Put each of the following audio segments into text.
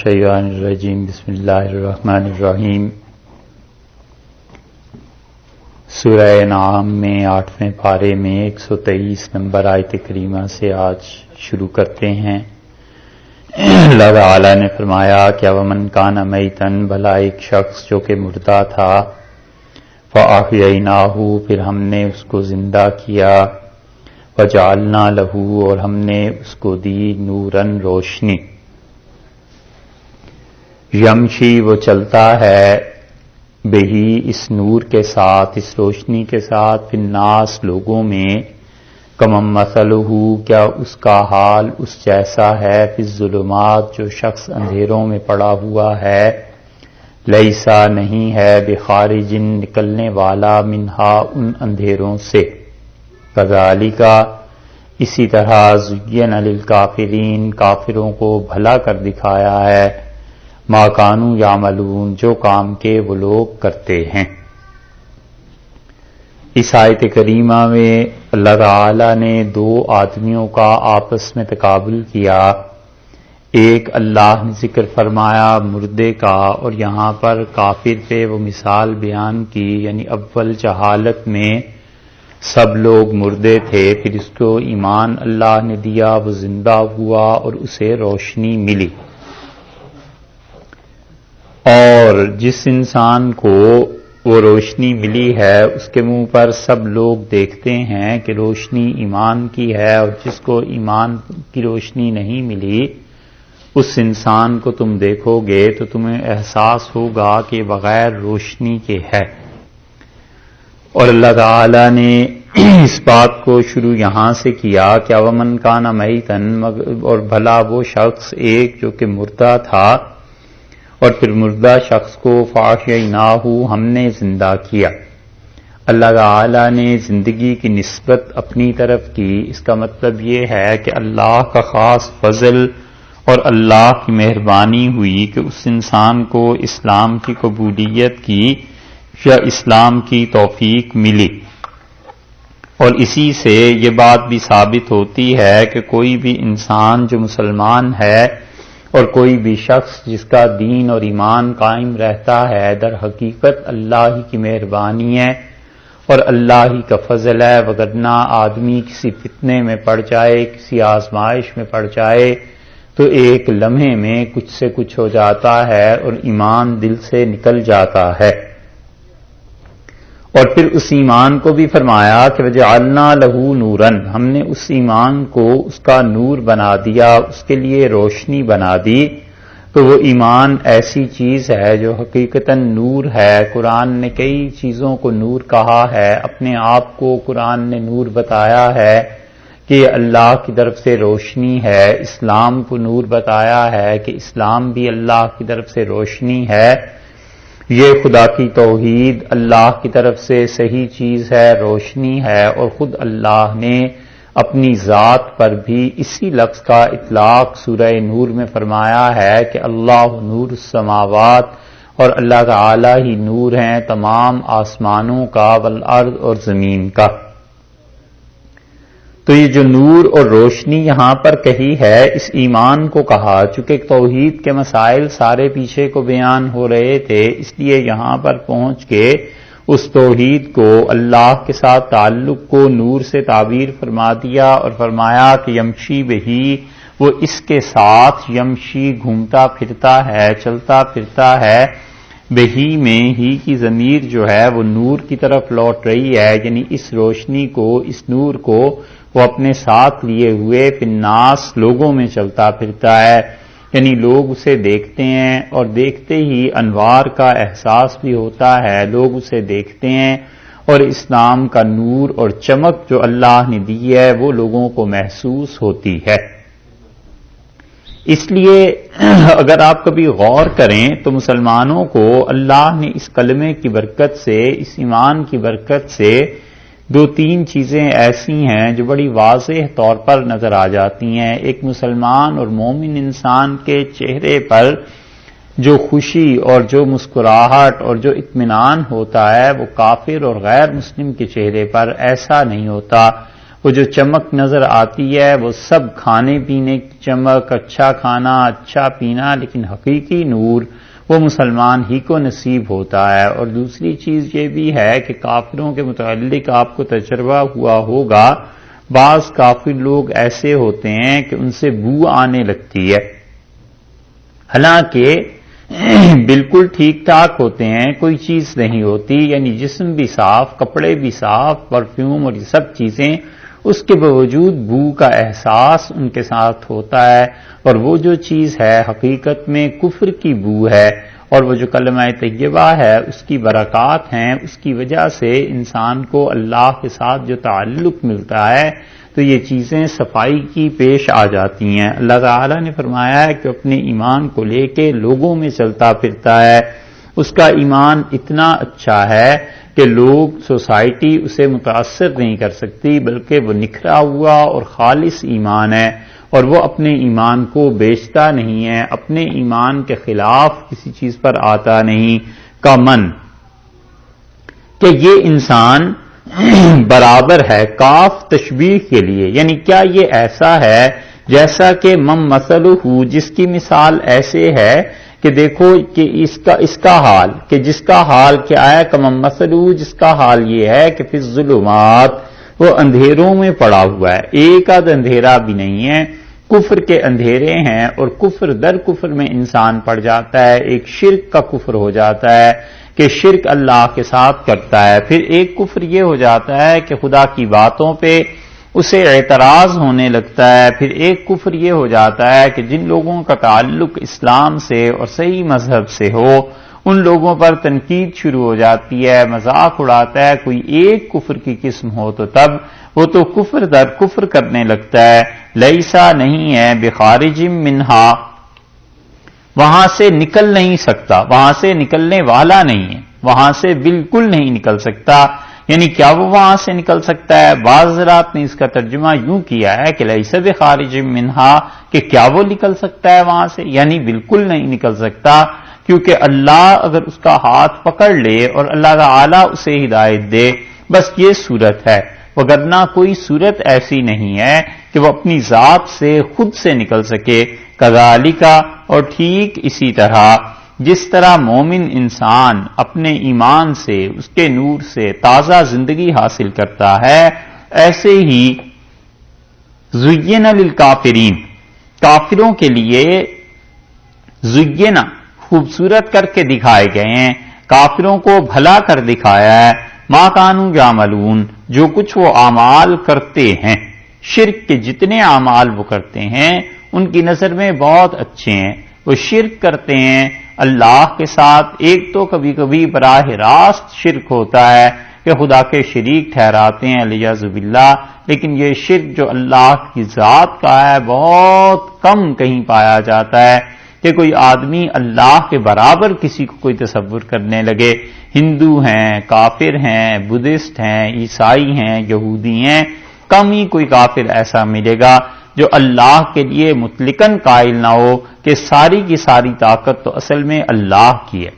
الشیطان الرجیم بسم اللہ الرحمن الرحیم۔ سورہ انعام میں 8ویں پارے میں 123 نمبر آیت کریمہ سے آج شروع کرتے ہیں۔ اللہ تعالی نے فرمایا کہ ومن کان میتن، بھلا ایک شخص جو کہ مردہ تھا، فاحییناہ، پھر ہم نے اس کو زندہ کیا، وجعلنا لہ، اور ہم نے اس کو دی نورن، روشنی، یمشی، وہ چلتا ہے، بہی، اس نور کے ساتھ، اس روشنی کے ساتھ، فی الناس، لوگوں میں، کمم مثلہ، کیا اس کا حال اس جیسا ہے، فی الظلمات، جو شخص اندھیروں میں پڑا ہوا ہے، لیسا، نہیں ہے، بخارج، نکلنے والا، منہا، ان اندھیروں سے، کذالک، اسی طرح، زین للکافرین، کافروں کو بھلا کر دکھایا ہے، ما کانوا یعملون، جو کام کے وہ لوگ کرتے ہیں۔ اس آیت کریمہ میں اللہ تعالی نے دو آدمیوں کا آپس میں تقابل کیا۔ ایک اللہ نے ذکر فرمایا مردے کا، اور یہاں پر کافر پہ وہ مثال بیان کی، یعنی اول جہالت میں سب لوگ مردے تھے، پھر اس کو ایمان اللہ نے دیا، وہ زندہ ہوا اور اسے روشنی ملی۔ اور جس انسان کو وہ روشنی ملی ہے اس کے منہ پر سب لوگ دیکھتے ہیں کہ روشنی ایمان کی ہے، اور جس کو ایمان کی روشنی نہیں ملی اس انسان کو تم دیکھو گے تو تمہیں احساس ہوگا کہ بغیر روشنی کے ہے۔ اور اللہ تعالی نے اس بات کو شروع یہاں سے کیا کہ ومن کان میتن، اور بھلا وہ شخص ایک جو کہ مردہ تھا، اور پھر مردہ شخص کو فاحییناہ، ہم نے زندہ کیا۔ اللہ تعالی نے زندگی کی نسبت اپنی طرف کی، اس کا مطلب یہ ہے کہ اللہ کا خاص فضل اور اللہ کی مہربانی ہوئی کہ اس انسان کو اسلام کی قبولیت کی یا اسلام کی توفیق ملی۔ اور اسی سے یہ بات بھی ثابت ہوتی ہے کہ کوئی بھی انسان جو مسلمان ہے اور کوئی بھی شخص جس کا دین اور ایمان قائم رہتا ہے، در حقیقت اللہ ہی کی مہربانی ہے اور اللہ ہی کا فضل ہے، وگرنہ آدمی کسی فتنے میں پڑ جائے، کسی آزمائش میں پڑ جائے تو ایک لمحے میں کچھ سے کچھ ہو جاتا ہے اور ایمان دل سے نکل جاتا ہے۔ اور پھر اس ایمان کو بھی فرمایا کہ وجعلنا لہ نورن، ہم نے اس ایمان کو اس کا نور بنا دیا، اس کے لیے روشنی بنا دی۔ تو وہ ایمان ایسی چیز ہے جو حقیقتاً نور ہے۔ قرآن نے کئی چیزوں کو نور کہا ہے، اپنے آپ کو قرآن نے نور بتایا ہے کہ اللہ کی طرف سے روشنی ہے، اسلام کو نور بتایا ہے کہ اسلام بھی اللہ کی طرف سے روشنی ہے۔ یہ خدا کی توحید اللہ کی طرف سے صحیح چیز ہے، روشنی ہے، اور خود اللہ نے اپنی ذات پر بھی اسی لفظ کا اطلاق سورہ نور میں فرمایا ہے کہ اللہ نور السماوات، اور اللہ تعالی ہی نور ہیں تمام آسمانوں کا، والارض، اور زمین کا۔ تو یہ جو نور اور روشنی یہاں پر کہی ہے اس ایمان کو کہا، چونکہ توحید کے مسائل سارے پیچھے کو بیان ہو رہے تھے، اس لیے یہاں پر پہنچ کے اس توحید کو، اللہ کے ساتھ تعلق کو نور سے تعبیر فرما دیا اور فرمایا کہ یمشی بہی، وہ اس کے ساتھ، یمشی گھومتا پھرتا ہے، چلتا پھرتا ہے، بہی میں ہی کی ضمیر جو ہے وہ نور کی طرف لوٹ رہی ہے، یعنی اس روشنی کو، اس نور کو وہ اپنے ساتھ لیے ہوئے فی الناس، لوگوں میں چلتا پھرتا ہے، یعنی لوگ اسے دیکھتے ہیں اور دیکھتے ہی انوار کا احساس بھی ہوتا ہے، لوگ اسے دیکھتے ہیں اور اسلام کا نور اور چمک جو اللہ نے دی ہے وہ لوگوں کو محسوس ہوتی ہے۔ اس لیے اگر آپ کبھی غور کریں تو مسلمانوں کو اللہ نے اس کلمے کی برکت سے، اس ایمان کی برکت سے دو تین چیزیں ایسی ہیں جو بڑی واضح طور پر نظر آ جاتی ہیں۔ ایک مسلمان اور مومن انسان کے چہرے پر جو خوشی اور جو مسکراہٹ اور جو اطمینان ہوتا ہے وہ کافر اور غیر مسلم کے چہرے پر ایسا نہیں ہوتا۔ وہ جو چمک نظر آتی ہے وہ سب کھانے پینے کی چمک، اچھا کھانا، اچھا پینا، لیکن حقیقی نور وہ مسلمان ہی کو نصیب ہوتا ہے۔ اور دوسری چیز یہ بھی ہے کہ کافروں کے متعلق آپ کو تجربہ ہوا ہوگا، بعض کافر لوگ ایسے ہوتے ہیں کہ ان سے بو آنے لگتی ہے، حالانکہ بالکل ٹھیک ٹھاک ہوتے ہیں، کوئی چیز نہیں ہوتی، یعنی جسم بھی صاف، کپڑے بھی صاف، پرفیوم اور یہ سب چیزیں، اس کے باوجود بو کا احساس ان کے ساتھ ہوتا ہے، اور وہ جو چیز ہے حقیقت میں کفر کی بو ہے، اور وہ جو کلمہ طیبہ ہے اس کی برکات ہیں، اس کی وجہ سے انسان کو اللہ کے ساتھ جو تعلق ملتا ہے تو یہ چیزیں صفائی کی پیش آ جاتی ہیں۔ اللہ تعالیٰ نے فرمایا ہے کہ اپنے ایمان کو لے کے لوگوں میں چلتا پھرتا ہے، اس کا ایمان اتنا اچھا ہے کہ لوگ، سوسائٹی اسے متاثر نہیں کر سکتی، بلکہ وہ نکھرا ہوا اور خالص ایمان ہے، اور وہ اپنے ایمان کو بیچتا نہیں ہے، اپنے ایمان کے خلاف کسی چیز پر آتا نہیں۔ کا من کہ یہ انسان برابر ہے، کاف تشبیہ کے لیے، یعنی کیا یہ ایسا ہے جیسا کہ مثلہ، جس کی مثال ایسے ہے کہ دیکھو کہ اس کا حال، کہ جس کا حال کیا ہے، مثلہ، جس کا حال یہ ہے کہ فی الظلمات، وہ اندھیروں میں پڑا ہوا ہے، ایک آدھ اندھیرا بھی نہیں ہے، کفر کے اندھیرے ہیں، اور کفر در کفر میں انسان پڑ جاتا ہے، ایک شرک کا کفر ہو جاتا ہے کہ شرک اللہ کے ساتھ کرتا ہے، پھر ایک کفر یہ ہو جاتا ہے کہ خدا کی باتوں پہ اسے اعتراض ہونے لگتا ہے، پھر ایک کفر یہ ہو جاتا ہے کہ جن لوگوں کا تعلق اسلام سے اور صحیح مذہب سے ہو ان لوگوں پر تنقید شروع ہو جاتی ہے، مذاق اڑاتا ہے، کوئی ایک کفر کی قسم ہو تو تب وہ تو کفر در کفر کرنے لگتا ہے۔ لیسا نہیں ہے بخارج منہا، وہاں سے نکل نہیں سکتا، وہاں سے نکلنے والا نہیں ہے، وہاں سے بالکل نہیں نکل سکتا، یعنی کیا وہ وہاں سے نکل سکتا ہے؟ بعض حضرات نے اس کا ترجمہ یوں کیا ہے کہ لیس بخارج منہا، کہ کیا وہ نکل سکتا ہے وہاں سے، یعنی بالکل نہیں نکل سکتا، کیونکہ اللہ اگر اس کا ہاتھ پکڑ لے اور اللہ تعالیٰ اسے ہدایت دے، بس یہ صورت ہے، وگرنہ کوئی صورت ایسی نہیں ہے کہ وہ اپنی ذات سے خود سے نکل سکے۔ کذالک، اور ٹھیک اسی طرح جس طرح مومن انسان اپنے ایمان سے، اس کے نور سے تازہ زندگی حاصل کرتا ہے، ایسے ہی زین للکافرین، کافروں کے لیے زین، خوبصورت کر کے دکھائے گئے ہیں، کافروں کو بھلا کر دکھایا ہے، ما کانوا یعملون، جو کچھ وہ اعمال کرتے ہیں، شرک کے جتنے اعمال وہ کرتے ہیں ان کی نظر میں بہت اچھے ہیں، وہ شرک کرتے ہیں اللہ کے ساتھ، ایک تو کبھی کبھی براہ راست شرک ہوتا ہے کہ خدا کے شریک ٹھہراتے ہیں الیاذ باللہ، لیکن یہ شرک جو اللہ کی ذات کا ہے بہت کم کہیں پایا جاتا ہے کہ کوئی آدمی اللہ کے برابر کسی کو کوئی تصور کرنے لگے۔ ہندو ہیں، کافر ہیں، بدھسٹ ہیں، عیسائی ہیں، یہودی ہیں، کم ہی کوئی کافر ایسا ملے گا جو اللہ کے لیے مطلقاً قائل نہ ہو کہ ساری کی ساری طاقت تو اصل میں اللہ کی ہے۔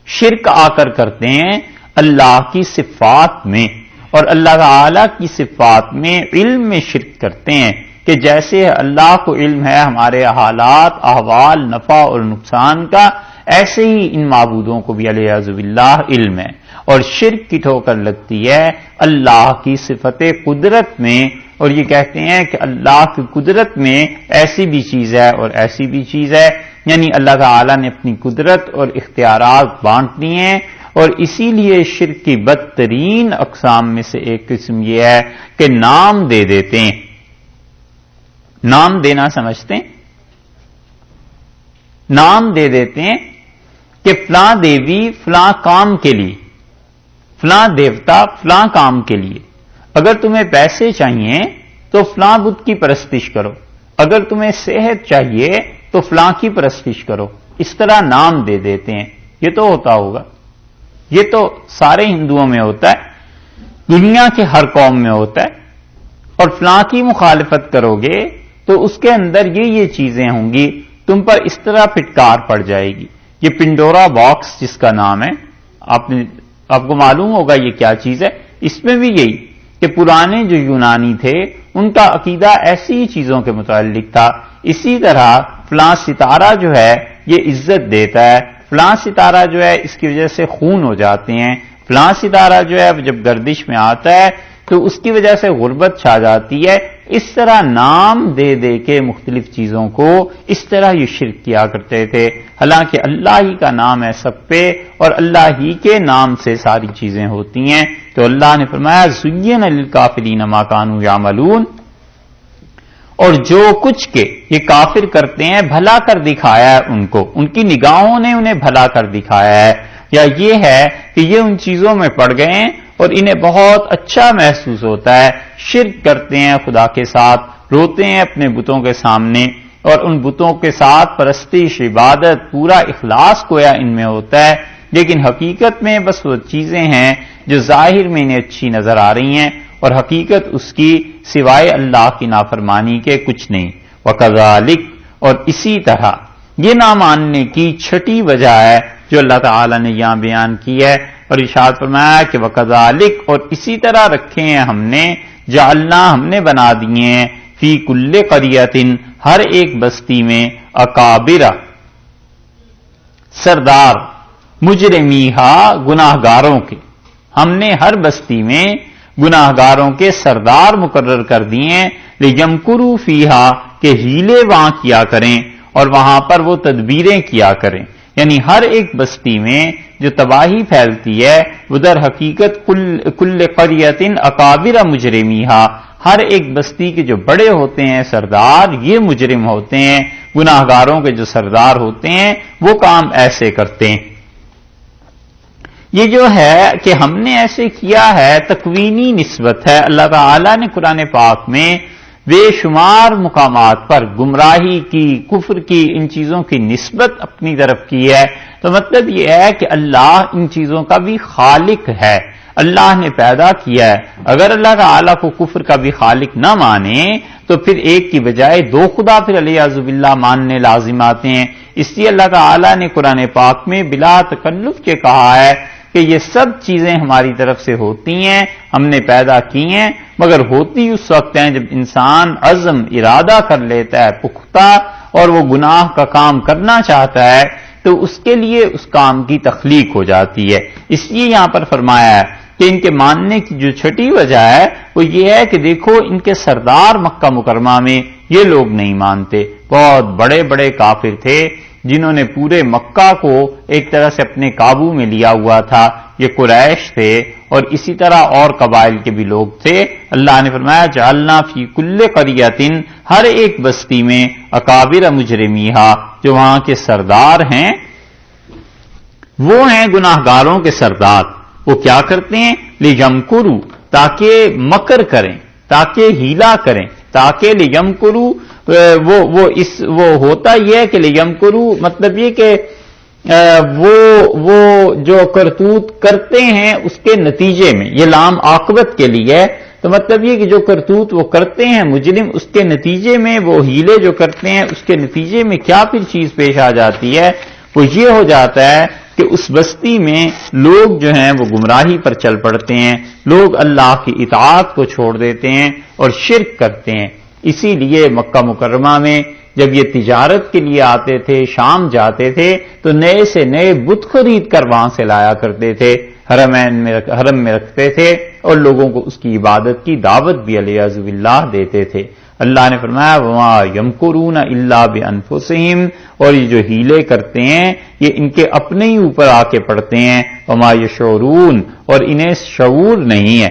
شرک آ کر کرتے ہیں اللہ کی صفات میں، اور اللہ تعالی کی صفات میں علم میں شرک کرتے ہیں کہ جیسے اللہ کو علم ہے ہمارے حالات، احوال، نفع اور نقصان کا، ایسے ہی ان معبودوں کو بھی علیہ باللہ علم ہے، اور شرک کی ٹھوکر لگتی ہے اللہ کی صفت قدرت میں، اور یہ کہتے ہیں کہ اللہ کی قدرت میں ایسی بھی چیز ہے اور ایسی بھی چیز ہے، یعنی اللہ تعالیٰ نے اپنی قدرت اور اختیارات بانٹ دیے ہیں، اور اسی لیے شرک کی بدترین اقسام میں سے ایک قسم یہ ہے کہ نام دے دیتے ہیں۔ نام دینا سمجھتے ہیں؟ نام دے دیتے ہیں کہ فلاں دیوی فلاں کام کے لیے، فلاں دیوتا فلاں کام کے لیے، اگر تمہیں پیسے چاہیے تو فلاں بت کی پرستش کرو، اگر تمہیں صحت چاہیے تو فلاں کی پرستش کرو، اس طرح نام دے دیتے ہیں۔ یہ تو ہوتا ہوگا، یہ تو سارے ہندوؤں میں ہوتا ہے، دنیا کے ہر قوم میں ہوتا ہے، اور فلاں کی مخالفت کرو گے تو اس کے اندر یہ چیزیں ہوں گی، تم پر اس طرح پھٹکار پڑ جائے گی۔ یہ پنڈورا باکس جس کا نام ہے، آپ کو معلوم ہوگا یہ کیا چیز ہے، اس میں بھی یہی کہ پرانے جو یونانی تھے ان کا عقیدہ ایسی چیزوں کے متعلق تھا. اسی طرح فلاں ستارہ جو ہے یہ عزت دیتا ہے، فلاں ستارہ جو ہے اس کی وجہ سے خون ہو جاتے ہیں، فلاں ستارہ جو ہے جب گردش میں آتا ہے تو اس کی وجہ سے غربت چھا جاتی ہے. اس طرح نام دے دے کے مختلف چیزوں کو اس طرح یہ شرک کیا کرتے تھے، حالانکہ اللہ ہی کا نام ہے سب پہ اور اللہ ہی کے نام سے ساری چیزیں ہوتی ہیں. تو اللہ نے فرمایا زین للکافرین ما کانوا یعملون، اور جو کچھ کے یہ کافر کرتے ہیں بھلا کر دکھایا ہے ان کو، ان کی نگاہوں نے انہیں بھلا کر دکھایا ہے، یا یہ ہے کہ یہ ان چیزوں میں پڑ گئے ہیں اور انہیں بہت اچھا محسوس ہوتا ہے. شرک کرتے ہیں خدا کے ساتھ، روتے ہیں اپنے بتوں کے سامنے، اور ان بتوں کے ساتھ پرستش، عبادت، پورا اخلاص گویا ان میں ہوتا ہے، لیکن حقیقت میں بس وہ چیزیں ہیں جو ظاہر میں انہیں اچھی نظر آ رہی ہیں اور حقیقت اس کی سوائے اللہ کی نافرمانی کے کچھ نہیں. وَكَذَلِكَ، اور اسی طرح یہ نہ ماننے کی چھٹی وجہ ہے جو اللہ تعالی نے یہاں بیان کی ہے، اور ارشاد فرمایا کہ وَكَذَلِكَ، اور اسی طرح رکھے ہیں ہم نے، جعلنا، ہم نے بنا دیے ہیں، فی کل قریۃ، ہر ایک بستی میں، اکابر، سردار، مجرمیہا، گناہگاروں کے، ہم نے ہر بستی میں گناہگاروں کے سردار مقرر کر دیے، لیمکروا فیہا، کہ ہیلے وہاں کیا کریں اور وہاں پر وہ تدبیریں کیا کریں. یعنی ہر ایک بستی میں جو تباہی پھیلتی ہے وہ در حقیقت کل قریۃ اکابر مجرمیہا، ہر ایک بستی کے جو بڑے ہوتے ہیں سردار یہ مجرم ہوتے ہیں، گناہگاروں کے جو سردار ہوتے ہیں وہ کام ایسے کرتے ہیں. یہ جو ہے کہ ہم نے ایسے کیا ہے تکوینی نسبت ہے. اللہ تعالی نے قرآن پاک میں بے شمار مقامات پر گمراہی کی، کفر کی، ان چیزوں کی نسبت اپنی طرف کی ہے. تو مطلب یہ ہے کہ اللہ ان چیزوں کا بھی خالق ہے، اللہ نے پیدا کیا ہے. اگر اللہ تعالیٰ کو کفر کا بھی خالق نہ مانے تو پھر ایک کی بجائے دو خدا پھر علیہ باللہ ماننے لازم آتے ہیں. اس لیے اللہ تعالیٰ نے قرآن پاک میں بلا تکلف کے کہا ہے کہ یہ سب چیزیں ہماری طرف سے ہوتی ہیں، ہم نے پیدا کی ہیں، مگر ہوتی اس وقت ہیں جب انسان عزم، ارادہ کر لیتا ہے پختہ اور وہ گناہ کا کام کرنا چاہتا ہے تو اس کے لیے اس کام کی تخلیق ہو جاتی ہے. اس لیے یہاں پر فرمایا ہے کہ ان کے ماننے کی جو چھٹی وجہ ہے وہ یہ ہے کہ دیکھو ان کے سردار مکہ مکرمہ میں یہ لوگ نہیں مانتے. بہت بڑے بڑے کافر تھے جنہوں نے پورے مکہ کو ایک طرح سے اپنے قابو میں لیا ہوا تھا، یہ قریش تھے اور اسی طرح اور قبائل کے بھی لوگ تھے. اللہ نے فرمایا جعلنا فی کل قریۃ، ہر ایک بستی میں، اکابر مجرمیہا، جو وہاں کے سردار ہیں وہ ہیں گناہگاروں کے سردار. وہ کیا کرتے ہیں؟ لیمکروا، تاکہ مکر کریں، تاکہ ہیلا کریں، تاکہ لیمکروا، وہ ہوتا یہ ہے کہ لیمکروا مطلب یہ کہ وہ جو کرتوت کرتے ہیں اس کے نتیجے میں، یہ لام عاقبت کے لیے ہے. تو مطلب یہ کہ جو کرتوت وہ کرتے ہیں مجرم، اس کے نتیجے میں وہ ہیلے جو کرتے ہیں اس کے نتیجے میں کیا پھر چیز پیش آ جاتی ہے، وہ یہ ہو جاتا ہے کہ اس بستی میں لوگ جو ہیں وہ گمراہی پر چل پڑتے ہیں، لوگ اللہ کی اطاعت کو چھوڑ دیتے ہیں اور شرک کرتے ہیں. اسی لیے مکہ مکرمہ میں جب یہ تجارت کے لیے آتے تھے، شام جاتے تھے تو نئے سے نئے بت خرید کر وہاں سے لایا کرتے تھے، حرم میں رکھتے تھے اور لوگوں کو اس کی عبادت کی دعوت بھی علیہ باللہ دیتے تھے. اللہ نے فرمایا وما یمکرون الا بانفسہم، اور یہ جو ہیلے کرتے ہیں یہ ان کے اپنے ہی اوپر آ کے پڑتے ہیں. وما یشعرون، اور انہیں شعور نہیں ہے.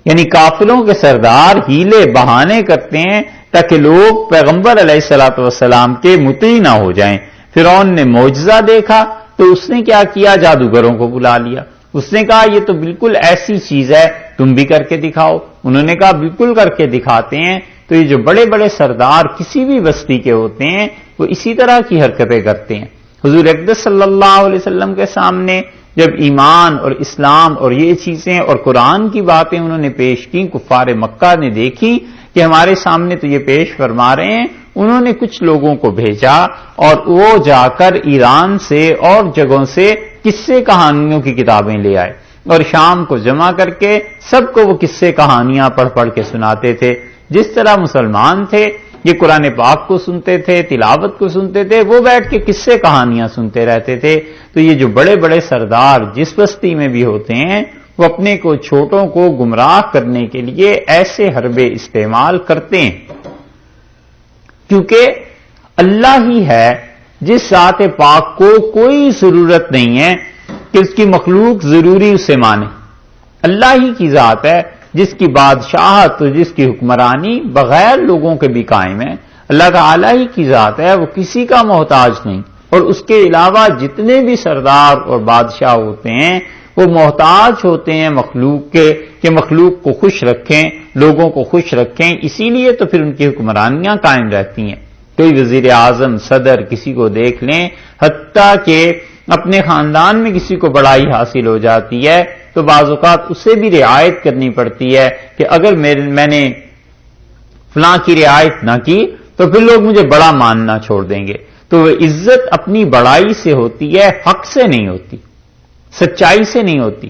یعنی کافروں کے سردار ہیلے بہانے کرتے ہیں تاکہ لوگ پیغمبر علیہ الصلوۃ والسلام کے مطیع نہ ہو جائیں. فرعون نے معجزہ دیکھا تو اس نے کیا کیا؟ جادوگروں کو بلا لیا. اس نے کہا یہ تو بالکل ایسی چیز ہے، تم بھی کر کے دکھاؤ. انہوں نے کہا بالکل کر کے دکھاتے ہیں. تو یہ جو بڑے بڑے سردار کسی بھی بستی کے ہوتے ہیں وہ اسی طرح کی حرکتیں کرتے ہیں. حضور اقدس صلی اللہ علیہ وسلم کے سامنے جب ایمان اور اسلام اور یہ چیزیں اور قرآن کی باتیں انہوں نے پیش کی، کفار مکہ نے دیکھی کہ ہمارے سامنے تو یہ پیش فرما رہے ہیں، انہوں نے کچھ لوگوں کو بھیجا اور وہ جا کر ایران سے اور جگہوں سے قصے کہانیوں کی کتابیں لے آئے. اور شام کو جمع کر کے سب کو وہ قصے کہانیاں پڑھ پڑھ کے سناتے تھے. جس طرح مسلمان تھے یہ قرآن پاک کو سنتے تھے، تلاوت کو سنتے تھے، وہ بیٹھ کے قصے کہانیاں سنتے رہتے تھے. تو یہ جو بڑے بڑے سردار جس بستی میں بھی ہوتے ہیں وہ اپنے کو چھوٹوں کو گمراہ کرنے کے لیے ایسے حربے استعمال کرتے ہیں، کیونکہ اللہ ہی ہے جس ذات پاک کو کوئی ضرورت نہیں ہے کہ اس کی مخلوق ضروری اسے مانے. اللہ ہی کی ذات ہے جس کی بادشاہت اور جس کی حکمرانی بغیر لوگوں کے بھی قائم ہے. اللہ تعالی ہی کی ذات ہے، وہ کسی کا محتاج نہیں. اور اس کے علاوہ جتنے بھی سردار اور بادشاہ ہوتے ہیں وہ محتاج ہوتے ہیں مخلوق کے، کہ مخلوق کو خوش رکھیں، لوگوں کو خوش رکھیں. اسی لیے تو پھر ان کی حکمرانیاں قائم رہتی ہیں. کوئی وزیر اعظم، صدر کسی کو دیکھ لیں، حتیٰ کہ اپنے خاندان میں کسی کو بڑائی حاصل ہو جاتی ہے تو بعض اوقات اسے بھی رعایت کرنی پڑتی ہے کہ اگر میں نے فلاں کی رعایت نہ کی تو پھر لوگ مجھے بڑا ماننا چھوڑ دیں گے. تو وہ عزت اپنی بڑائی سے ہوتی ہے، حق سے نہیں ہوتی، سچائی سے نہیں ہوتی.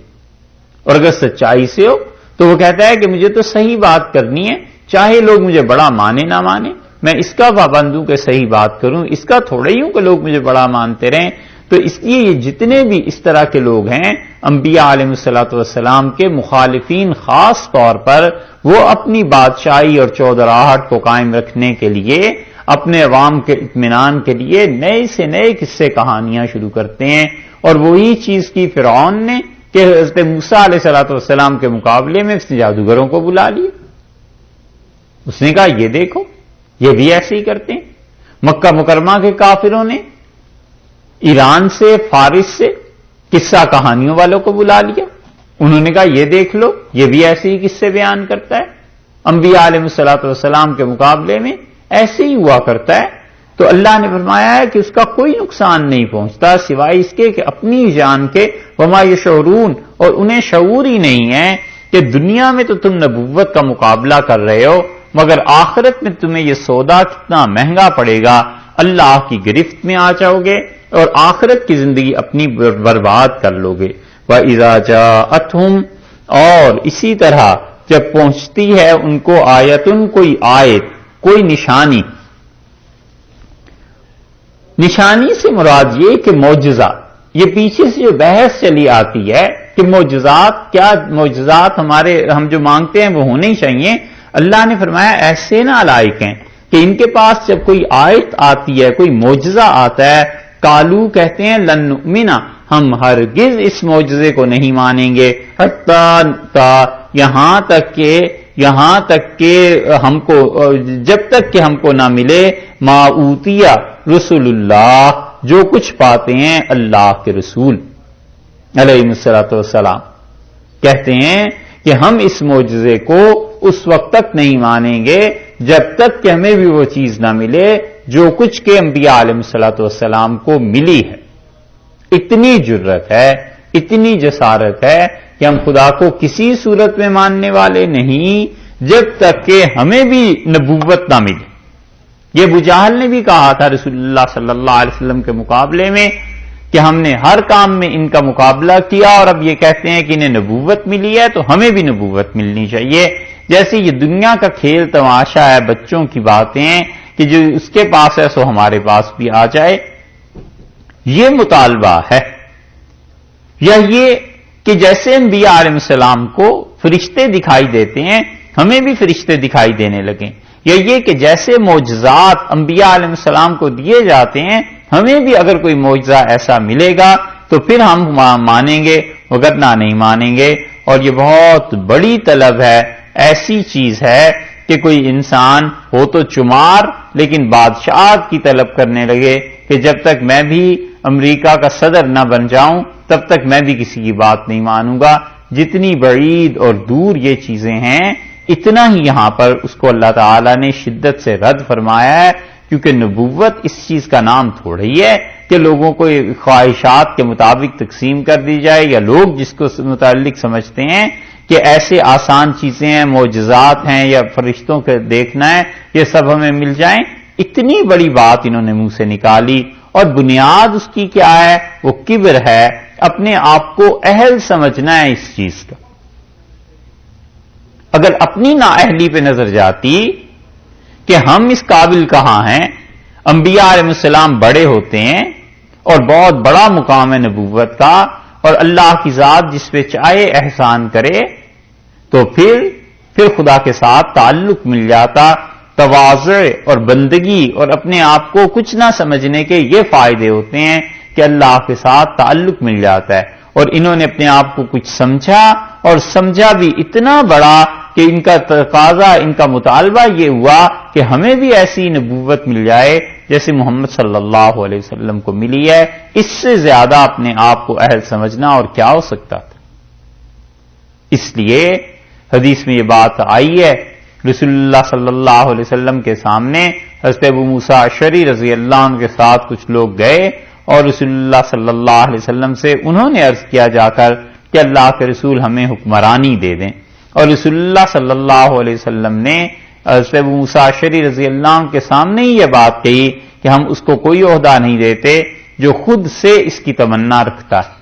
اور اگر سچائی سے ہو تو وہ کہتا ہے کہ مجھے تو صحیح بات کرنی ہے، چاہے لوگ مجھے بڑا مانے نہ مانے، میں اس کا پابند ہوں کہ صحیح بات کروں، اس کا تھوڑا ہی ہوں کہ لوگ مجھے بڑا مانتے رہیں. تو اس لیے یہ جتنے بھی اس طرح کے لوگ ہیں انبیاء علیہ الصلوۃ والسلام کے مخالفین، خاص طور پر وہ اپنی بادشاہی اور چودراہٹ کو قائم رکھنے کے لیے، اپنے عوام کے اطمینان کے لیے نئے سے نئے قصے کہانیاں شروع کرتے ہیں. اور وہی چیز کی فرعون نے کہ حضرت موسیٰ علیہ الصلوۃ والسلام کے مقابلے میں اس نے جادوگروں کو بلا لیا. اس نے کہا یہ دیکھو یہ بھی ایسے ہی کرتے ہیں. مکہ مکرمہ کے کافروں نے ایران سے، فارس سے قصہ کہانیوں والوں کو بلا لیا. انہوں نے کہا یہ دیکھ لو یہ بھی ایسے ہی قصے بیان کرتا ہے. انبیاء علیہ الصلوۃ والسلام کے مقابلے میں ایسے ہی ہوا کرتا ہے. تو اللہ نے فرمایا ہے کہ اس کا کوئی نقصان نہیں پہنچتا سوائے اس کے کہ اپنی جان کے وما یشعرون، اور انہیں شعور ہی نہیں ہے کہ دنیا میں تو تم نبوت کا مقابلہ کر رہے ہو مگر آخرت میں تمہیں یہ سودا کتنا مہنگا پڑے گا. اللہ کی گرفت میں آ جاؤ گے اور آخرت کی زندگی اپنی برباد کر لو گے. وَإِذَا جَاءَتْهُمْ، اور اسی طرح جب پہنچتی ہے ان کو آیتن، کوئی آیت، کوئی نشانی. نشانی سے مراد یہ کہ معجزہ. یہ پیچھے سے جو بحث چلی آتی ہے کہ معجزات کیا، معجزات ہم جو مانگتے ہیں وہ ہونے ہی چاہیے. اللہ نے فرمایا ایسے نہ لائق ہیں کہ ان کے پاس جب کوئی آیت آتی ہے، کوئی معجزہ آتا ہے، کالو کہتے ہیں لن نؤمن، ہم ہرگز اس معجزے کو نہیں مانیں گے، حتیٰ یہاں تک کہ ہم کو، جب تک کہ ہم کو نہ ملے ما اوتیا رسول اللہ، جو کچھ پاتے ہیں اللہ کے رسول علیہ الصلوۃ والسلام. کہتے ہیں کہ ہم اس معجزے کو اس وقت تک نہیں مانیں گے جب تک کہ ہمیں بھی وہ چیز نہ ملے جو کچھ کے انبیاء علیہ الصلوۃ والسلام کو ملی ہے. اتنی جرت ہے، اتنی جسارت ہے کہ ہم خدا کو کسی صورت میں ماننے والے نہیں جب تک کہ ہمیں بھی نبوت نہ ملے. یہ ابو جہل نے بھی کہا تھا رسول اللہ صلی اللہ علیہ وسلم کے مقابلے میں کہ ہم نے ہر کام میں ان کا مقابلہ کیا اور اب یہ کہتے ہیں کہ انہیں نبوت ملی ہے تو ہمیں بھی نبوت ملنی چاہیے. جیسے یہ دنیا کا کھیل تماشا ہے، بچوں کی باتیں کہ جو اس کے پاس ہے سو ہمارے پاس بھی آ جائے. یہ مطالبہ ہے. یا یہ کہ جیسے انبیاء علیہ السلام کو فرشتے دکھائی دیتے ہیں ہمیں بھی فرشتے دکھائی دینے لگیں. یا یہ کہ جیسے معجزات انبیاء علیہ السلام کو دیے جاتے ہیں ہمیں بھی اگر کوئی معجزہ ایسا ملے گا تو پھر ہم مانیں گے، وگرنہ نہیں مانیں گے. اور یہ بہت بڑی طلب ہے، ایسی چیز ہے کہ کوئی انسان ہو تو چمار لیکن بادشاہت کی طلب کرنے لگے کہ جب تک میں بھی امریکہ کا صدر نہ بن جاؤں تب تک میں بھی کسی کی بات نہیں مانوں گا. جتنی بعید اور دور یہ چیزیں ہیں اتنا ہی یہاں پر اس کو اللہ تعالی نے شدت سے رد فرمایا ہے، کیونکہ نبوت اس چیز کا نام تھوڑا ہی ہے کہ لوگوں کو خواہشات کے مطابق تقسیم کر دی جائے، یا لوگ جس کو متعلق سمجھتے ہیں کہ ایسے آسان چیزیں ہیں، معجزات ہیں یا فرشتوں کے دیکھنا ہے، یہ سب ہمیں مل جائیں. اتنی بڑی بات انہوں نے منہ سے نکالی اور بنیاد اس کی کیا ہے؟ وہ کبر ہے اپنے آپ کو اہل سمجھنا ہے اس چیز کا. اگر اپنی نااہلی پہ نظر جاتی کہ ہم اس قابل کہاں ہیں، انبیاء علیہ السلام بڑے ہوتے ہیں اور بہت بڑا مقام ہے نبوت کا، اور اللہ کی ذات جس پہ چاہے احسان کرے تو پھر خدا کے ساتھ تعلق مل جاتا. تواضع اور بندگی اور اپنے آپ کو کچھ نہ سمجھنے کے یہ فائدے ہوتے ہیں کہ اللہ کے ساتھ تعلق مل جاتا ہے. اور انہوں نے اپنے آپ کو کچھ سمجھا، اور سمجھا بھی اتنا بڑا کہ ان کا تقاضا، ان کا مطالبہ یہ ہوا کہ ہمیں بھی ایسی نبوت مل جائے جیسے محمد صلی اللہ علیہ وسلم کو ملی ہے. اس سے زیادہ اپنے آپ کو اہل سمجھنا اور کیا ہو سکتا تھا. اس لیے حدیث میں یہ بات آئی ہے، رسول اللہ صلی اللہ علیہ وسلم کے سامنے حضرت ابو موسیٰ اشعری رضی اللہ عنہ کے ساتھ کچھ لوگ گئے اور رسول اللہ صلی اللہ علیہ وسلم سے انہوں نے عرض کیا جا کر کہ اللہ کے رسول ہمیں حکمرانی دے دیں. اور رسول اللہ صلی اللہ علیہ وسلم نے حضرت ابو موسیٰ اشعری رضی اللہ عنہ کے سامنے ہی یہ بات کہی کہ ہم اس کو کوئی عہدہ نہیں دیتے جو خود سے اس کی تمنا رکھتا ہے.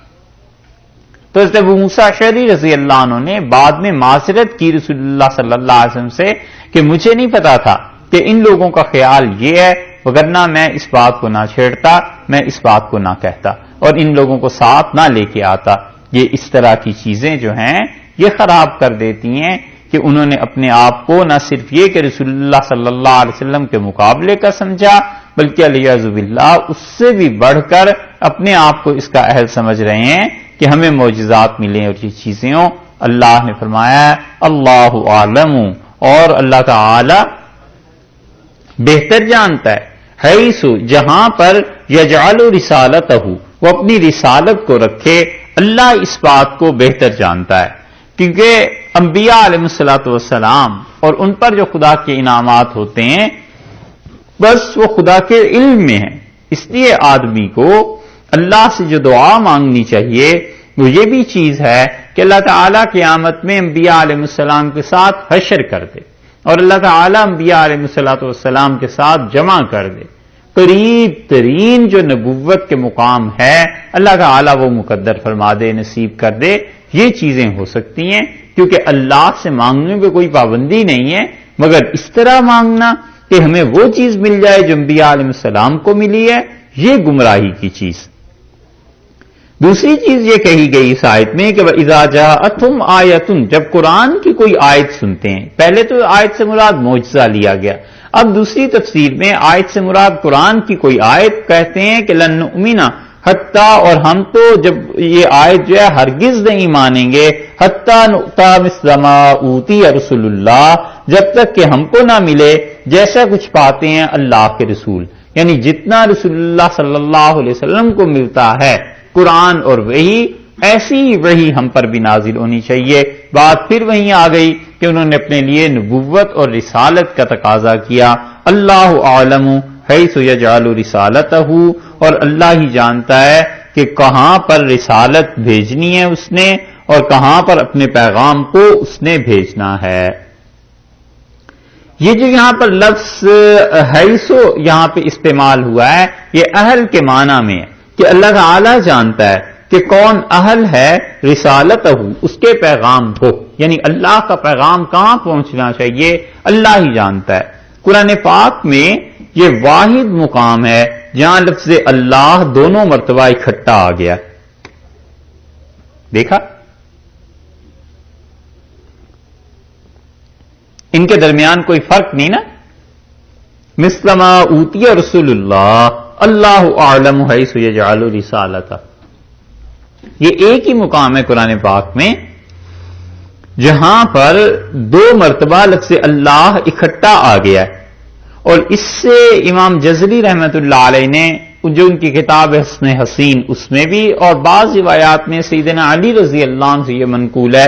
تو حضرت ابو موسیٰ اشعری رضی اللہ عنہ نے بعد میں معذرت کی رسول اللہ صلی اللہ علیہ وسلم سے کہ مجھے نہیں پتا تھا کہ ان لوگوں کا خیال یہ ہے، وگرنہ میں اس بات کو نہ چھیڑتا، میں اس بات کو نہ کہتا اور ان لوگوں کو ساتھ نہ لے کے آتا. یہ اس طرح کی چیزیں جو ہیں یہ خراب کر دیتی ہیں کہ انہوں نے اپنے آپ کو نہ صرف یہ کہ رسول اللہ صلی اللہ علیہ وسلم کے مقابلے کا سمجھا، بلکہ علیہ باللہ اس سے بھی بڑھ کر اپنے آپ کو اس کا اہل سمجھ رہے ہیں کہ ہمیں معجزات ملیں اور یہ چیزیں ہوں. اللہ نے فرمایا اللہ عالم، اور اللہ تعالی بہتر جانتا ہے، حیث جہاں پر یجعل رسالتہ، وہ اپنی رسالت کو رکھے. اللہ اس بات کو بہتر جانتا ہے کیونکہ انبیاء علیہ الصلوۃ والسلام اور ان پر جو خدا کے انعامات ہوتے ہیں بس وہ خدا کے علم میں ہیں. اس لیے آدمی کو اللہ سے جو دعا مانگنی چاہیے وہ یہ بھی چیز ہے کہ اللہ تعالیٰ قیامت میں انبیاء علیہ السلام کے ساتھ حشر کر دے اور اللہ تعالیٰ انبیاء علیہ الصلوۃ والسلام کے ساتھ جمع کر دے. قریب ترین جو نبوت کے مقام ہے اللہ تعالیٰ وہ مقدر فرما دے، نصیب کر دے. یہ چیزیں ہو سکتی ہیں کیونکہ اللہ سے مانگنے پہ کوئی پابندی نہیں ہے، مگر اس طرح مانگنا کہ ہمیں وہ چیز مل جائے جو انبیاء علیہ السلام کو ملی ہے، یہ گمراہی کی چیز. دوسری چیز یہ کہی گئی اس آیت میں کہ وَإِذَا جَاءَتْهُمْ آیَةٌ، جب قرآن کی کوئی آیت سنتے ہیں. پہلے تو آیت سے مراد معجزہ لیا گیا، اب دوسری تفسیر میں آیت سے مراد قرآن کی کوئی آیت کہتے ہیں کہ لن نؤمن حتیٰ، اور ہم تو جب یہ آیت جو ہے ہرگز نہیں مانیں گے حتیٰ نؤتی مثل ما اوتی رسول اللہ، جب تک کہ ہم کو نہ ملے جیسا کچھ پاتے ہیں اللہ کے رسول. یعنی جتنا رسول اللہ صلی اللہ علیہ وسلم کو ملتا ہے قرآن اور وحی، ایسی وحی ہم پر بھی نازل ہونی چاہیے. بات پھر وہیں آ گئی کہ انہوں نے اپنے لیے نبوت اور رسالت کا تقاضا کیا. اللہ عالم حیث یجعل رسالتہ، اور اللہ ہی جانتا ہے کہ کہاں پر رسالت بھیجنی ہے اس نے اور کہاں پر اپنے پیغام کو اس نے بھیجنا ہے. یہ جو یہاں پر لفظ حیثو یہاں پہ استعمال ہوا ہے یہ اہل کے معنی میں ہے کہ اللہ تعالی جانتا ہے کہ کون اہل ہے رسالتہ، اس کے پیغام کو، یعنی اللہ کا پیغام کہاں پہنچنا چاہیے اللہ ہی جانتا ہے. قرآن پاک میں یہ واحد مقام ہے جہاں لفظ اللہ دونوں مرتبہ اکٹھا آ گیا. دیکھا ان کے درمیان کوئی فرق نہیں نا. مثل ما اوتی رسول اللہ اللہ اعلم حیث یجعل رسالتہ، یہ ایک ہی مقام ہے قرآن پاک میں جہاں پر دو مرتبہ لفظ اللہ اکٹھا آ گیا ہے. اور اس سے امام جزری رحمت اللہ علیہ نے جو ان کی کتاب حسن حسین اس میں بھی اور بعض روایات میں سیدنا علی رضی اللہ عنہ سے یہ منقول ہے،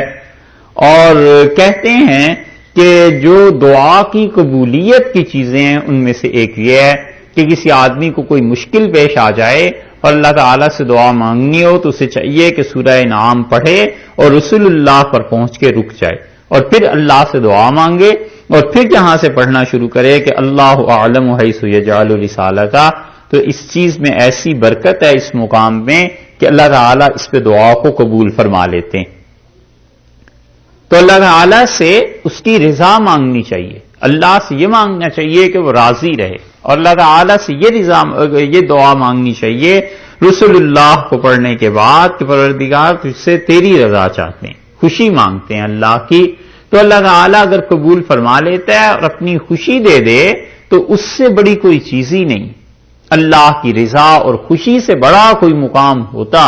اور کہتے ہیں کہ جو دعا کی قبولیت کی چیزیں ہیں ان میں سے ایک یہ ہے کہ کسی آدمی کو کوئی مشکل پیش آ جائے اور اللہ تعالیٰ سے دعا مانگنی ہو تو اسے چاہیے کہ سورہ انعام پڑھے اور رسول اللہ پر پہنچ کے رک جائے اور پھر اللہ سے دعا مانگے اور پھر جہاں سے پڑھنا شروع کرے کہ اللہ اعلم حیث یجعل رسالتہ. تو اس چیز میں ایسی برکت ہے اس مقام میں کہ اللہ تعالیٰ اس پہ دعا کو قبول فرما لیتے ہیں. تو اللہ تعالیٰ سے اس کی رضا مانگنی چاہیے، اللہ سے یہ مانگنا چاہیے کہ وہ راضی رہے، اور اللہ تعالیٰ سے یہ دعا مانگنی چاہیے رسول اللہ کو پڑھنے کے بعد کہ پروردگار تجھ سے تیری رضا چاہتے ہیں، خوشی مانگتے ہیں اللہ کی. تو اللہ تعالیٰ اگر قبول فرما لیتا ہے اور اپنی خوشی دے دے تو اس سے بڑی کوئی چیز ہی نہیں. اللہ کی رضا اور خوشی سے بڑا کوئی مقام ہوتا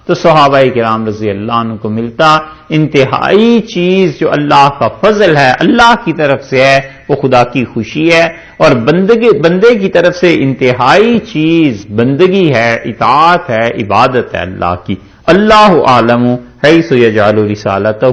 تو صحابہ کرام رضی اللہ عنہ کو ملتا. انتہائی چیز جو اللہ کا فضل ہے، اللہ کی طرف سے ہے، وہ خدا کی خوشی ہے، اور بندے کی طرف سے انتہائی چیز بندگی ہے، اطاعت ہے، عبادت ہے اللہ کی. اللہ عالم حیث یجعل رسالتہ،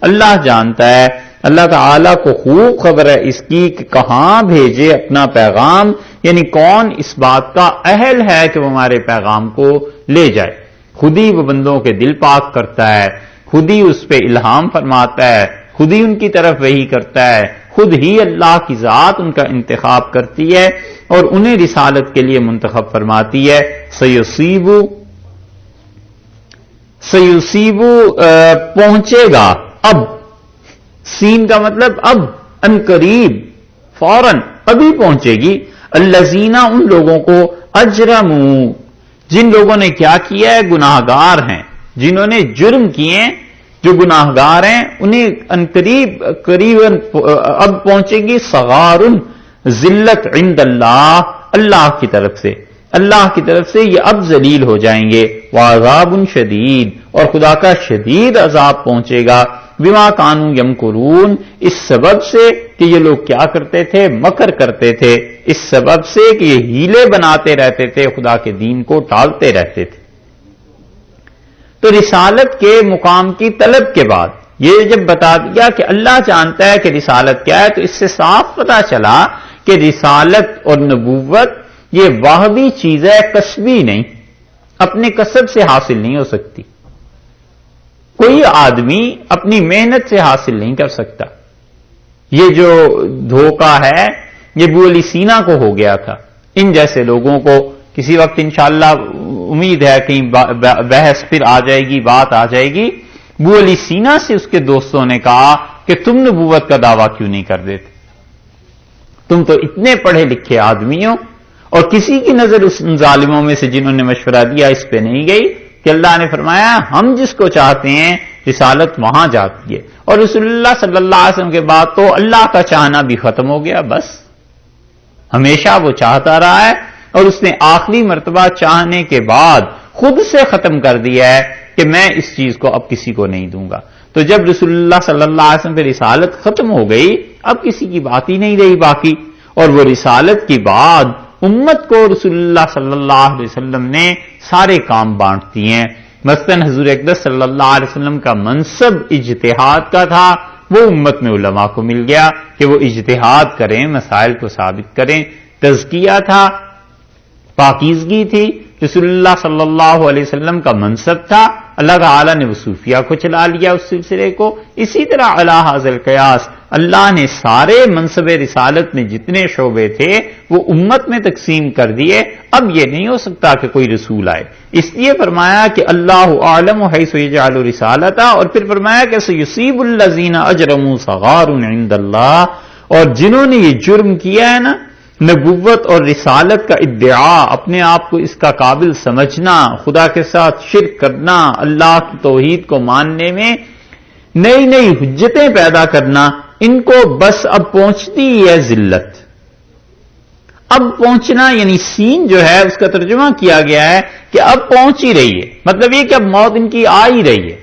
اللہ جانتا ہے، اللہ تعالیٰ کو خوب خبر ہے اس کی کہ کہاں بھیجے اپنا پیغام، یعنی کون اس بات کا اہل ہے کہ وہ ہمارے پیغام کو لے جائے. خود ہی وہ بندوں کے دل پاک کرتا ہے، خود ہی اس پہ الہام فرماتا ہے، خود ہی ان کی طرف وحی کرتا ہے، خود ہی اللہ کی ذات ان کا انتخاب کرتی ہے اور انہیں رسالت کے لیے منتخب فرماتی ہے. سیصیبو پہنچے گا، اب سین کا مطلب اب، ان قریب، فوراً، ابھی پہنچے گی. الذین، ان لوگوں کو، اجرموا، جن لوگوں نے کیا کیا ہے، گناہگار ہیں، جنہوں نے جرم کیے، جو گناہگار ہیں، انہیں ان قریب اب پہنچے گی صغار، ذلت عند اللہ، اللہ کی طرف سے، اللہ کی طرف سے یہ اب ذلیل ہو جائیں گے. وعذاب شدید، اور خدا کا شدید عذاب پہنچے گا. بما کانوا یمکرون، اس سبب سے کہ یہ لوگ کیا کرتے تھے، مکر کرتے تھے، اس سبب سے کہ یہ ہیلے بناتے رہتے تھے، خدا کے دین کو ٹالتے رہتے تھے. تو رسالت کے مقام کی طلب کے بعد یہ جب بتا دیا کہ اللہ جانتا ہے کہ رسالت کیا ہے، تو اس سے صاف پتا چلا کہ رسالت اور نبوت یہ واہبی چیز ہے، کسبی نہیں، اپنے کسب سے حاصل نہیں ہو سکتی. کوئی آدمی اپنی محنت سے حاصل نہیں کر سکتا. یہ جو دھوکہ ہے یہ ابو علی سینا کو ہو گیا تھا. ان جیسے لوگوں کو کسی وقت انشاءاللہ امید ہے کہیں بحث پھر آ جائے گی، بات آ جائے گی. ابو علی سینا سے اس کے دوستوں نے کہا کہ تم نبوت کا دعویٰ کیوں نہیں کر دیتے، تم تو اتنے پڑھے لکھے آدمی ہو. اور کسی کی نظر اس ظالموں میں سے جنہوں نے مشورہ دیا اس پہ نہیں گئی کہ اللہ نے فرمایا ہم جس کو چاہتے ہیں رسالت وہاں جاتی ہے. اور رسول اللہ صلی اللہ علیہ وسلم کے بعد تو اللہ کا چاہنا بھی ختم ہو گیا، بس ہمیشہ وہ چاہتا رہا ہے، اور اس نے آخری مرتبہ چاہنے کے بعد خود سے ختم کر دیا ہے کہ میں اس چیز کو اب کسی کو نہیں دوں گا. تو جب رسول اللہ صلی اللہ علیہ وسلم پہ رسالت ختم ہو گئی، اب کسی کی بات ہی نہیں رہی باقی. اور وہ رسالت کے بعد امت کو رسول اللہ صلی اللہ علیہ وسلم نے سارے کام بانٹ دیے ہیں. مثلاً حضور اقدس صلی اللہ علیہ وسلم کا منصب اجتہاد کا تھا، وہ امت میں علماء کو مل گیا کہ وہ اجتہاد کریں، مسائل کو ثابت کریں. تزکیہ تھا، پاکیزگی تھی، رسول اللہ صلی اللہ علیہ وسلم کا منصب تھا، اللہ تعالیٰ نے وہ صوفیہ کو چلا لیا اس سلسلے کو. اسی طرح علی ھذا القیاس اللہ نے سارے منصب رسالت میں جتنے شعبے تھے وہ امت میں تقسیم کر دیے. اب یہ نہیں ہو سکتا کہ کوئی رسول آئے، اس لیے فرمایا کہ اللہ اعلم حیث یجعل رسالتہ، اور پھر فرمایا کہ سیصیب الذین اجرموا صغار عند اللہ. اور جنہوں نے یہ جرم کیا ہے نا، نبوت اور رسالت کا ادعا، اپنے آپ کو اس کا قابل سمجھنا، خدا کے ساتھ شرک کرنا، اللہ کی توحید کو ماننے میں نئی نئی حجتیں پیدا کرنا، ان کو بس اب پہنچتی ہے ذلت. اب پہنچنا یعنی سین جو ہے اس کا ترجمہ کیا گیا ہے کہ اب پہنچ ہی رہی ہے، مطلب یہ کہ اب موت ان کی آ ہی رہی ہے.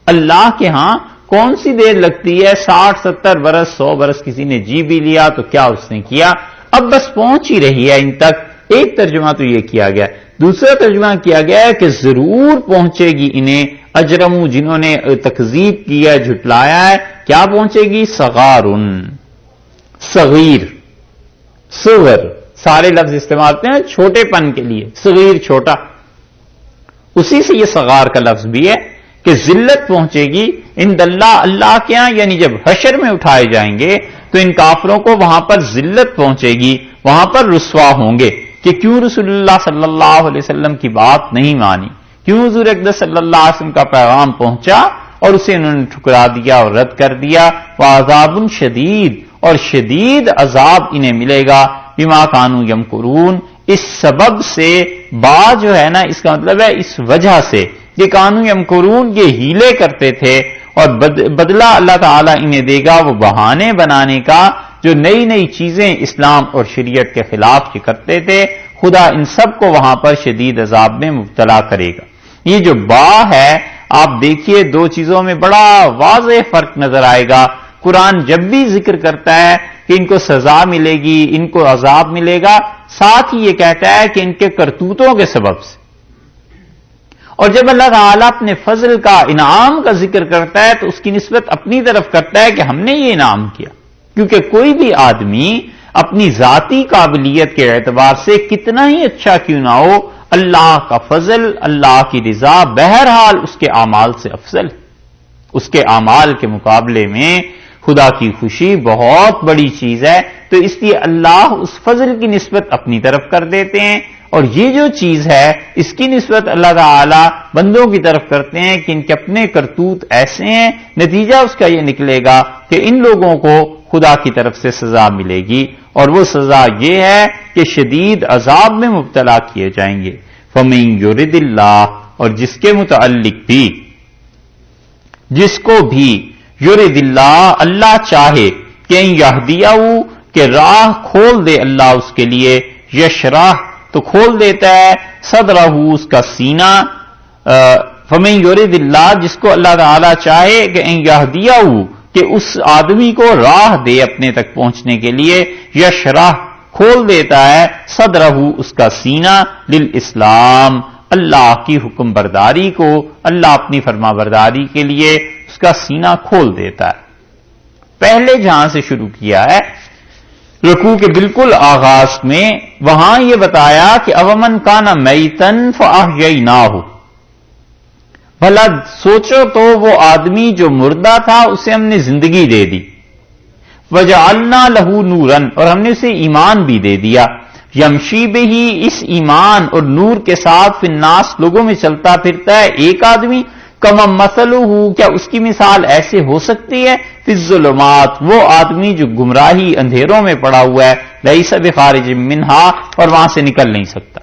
اللہ کے ہاں کون سی دیر لگتی ہے، 60-70 برس 100 برس کسی نے جی بھی لیا تو کیا اس نے کیا، اب بس پہنچ ہی رہی ہے ان تک. ایک ترجمہ تو یہ کیا گیا. دوسرا ترجمہ کیا گیا ہے کہ ضرور پہنچے گی انہیں، اجرمو جنہوں نے تکذیب کیا، جھٹلایا ہے، کیا پہنچے گی، صغارن، صغیر، صغر، سارے لفظ استعمال کرتے ہیں چھوٹے پن کے لیے، صغیر چھوٹا، اسی سے یہ صغار کا لفظ بھی ہے کہ ذلت پہنچے گی عند اللہ، اللہ کے ہاں، یعنی جب حشر میں اٹھائے جائیں گے تو ان کافروں کو وہاں پر ذلت پہنچے گی، وہاں پر رسوا ہوں گے کہ کیوں رسول اللہ صلی اللہ علیہ وسلم کی بات نہیں مانی، کیوں حضور اقدس صلی اللہ علیہ وسلم کا پیغام پہنچا اور اسے انہوں نے ٹھکرا دیا اور رد کر دیا. وعذاب شدید، اور شدید عذاب انہیں ملے گا. بما کانوا یمکرون، اس سبب سے، با جو ہے نا اس کا مطلب ہے اس وجہ سے، یہ کانوا یمکرون یہ ہیلے کرتے تھے، اور بدلہ اللہ تعالیٰ انہیں دے گا وہ بہانے بنانے کا جو نئی نئی چیزیں اسلام اور شریعت کے خلاف یہ کرتے تھے. خدا ان سب کو وہاں پر شدید عذاب میں مبتلا کرے گا. یہ جو با ہے آپ دیکھیے دو چیزوں میں بڑا واضح فرق نظر آئے گا. قرآن جب بھی ذکر کرتا ہے کہ ان کو سزا ملے گی، ان کو عذاب ملے گا، ساتھ ہی یہ کہتا ہے کہ ان کے کرتوتوں کے سبب سے. اور جب اللہ تعالیٰ اپنے فضل کا، انعام کا ذکر کرتا ہے تو اس کی نسبت اپنی طرف کرتا ہے کہ ہم نے یہ انعام کیا. کیونکہ کوئی بھی آدمی اپنی ذاتی قابلیت کے اعتبار سے کتنا ہی اچھا کیوں نہ ہو، اللہ کا فضل، اللہ کی رضا بہرحال اس کے اعمال سے افضل ہے. اس کے اعمال کے مقابلے میں خدا کی خوشی بہت بڑی چیز ہے. تو اس لیے اللہ اس فضل کی نسبت اپنی طرف کر دیتے ہیں، اور یہ جو چیز ہے اس کی نسبت اللہ تعالی بندوں کی طرف کرتے ہیں کہ ان کے اپنے کرتوت ایسے ہیں. نتیجہ اس کا یہ نکلے گا کہ ان لوگوں کو خدا کی طرف سے سزا ملے گی، اور وہ سزا یہ ہے کہ شدید عذاب میں مبتلا کیے جائیں گے. فَمَن يُرِدِ اللَّهُ، اور جس کے متعلق بھی، جس کو بھی یرد اللہ، اللہ چاہے کہ یہدیہ، کہ راہ کھول دے اللہ اس کے لیے، یشرح تو کھول دیتا ہے، صدرہ اس کا سینہ. فَمَن يُرِدِ اللَّهُ، جس کو اللہ تعالی چاہے کہ یہدیہ، کہ اس آدمی کو راہ دے اپنے تک پہنچنے کے لیے، یشرح کھول دیتا ہے، صدرہ اس کا سینہ، للاسلام، اللہ کی حکم برداری کو، اللہ اپنی فرما برداری کے لیے اس کا سینہ کھول دیتا ہے. پہلے جہاں سے شروع کیا ہے رکوع کے بالکل آغاز میں، وہاں یہ بتایا کہ اومن کان میتن فاحییناہ، بھلا سوچو تو وہ آدمی جو مردہ تھا اسے ہم نے زندگی دے دی. وجعلنا لہ نورا، اور ہم نے اسے ایمان بھی دے دیا. یمشی بہ، اس ایمان اور نور کے ساتھ فی الناس، لوگوں میں چلتا پھرتا ہے ایک آدمی. کما مثلہ، کیا اس کی مثال ایسے ہو سکتی ہے؟ فی الظلمات، وہ آدمی جو گمراہی اندھیروں میں پڑا ہوا ہے، لیس بخارج منہا، اور وہاں سے نکل نہیں سکتا.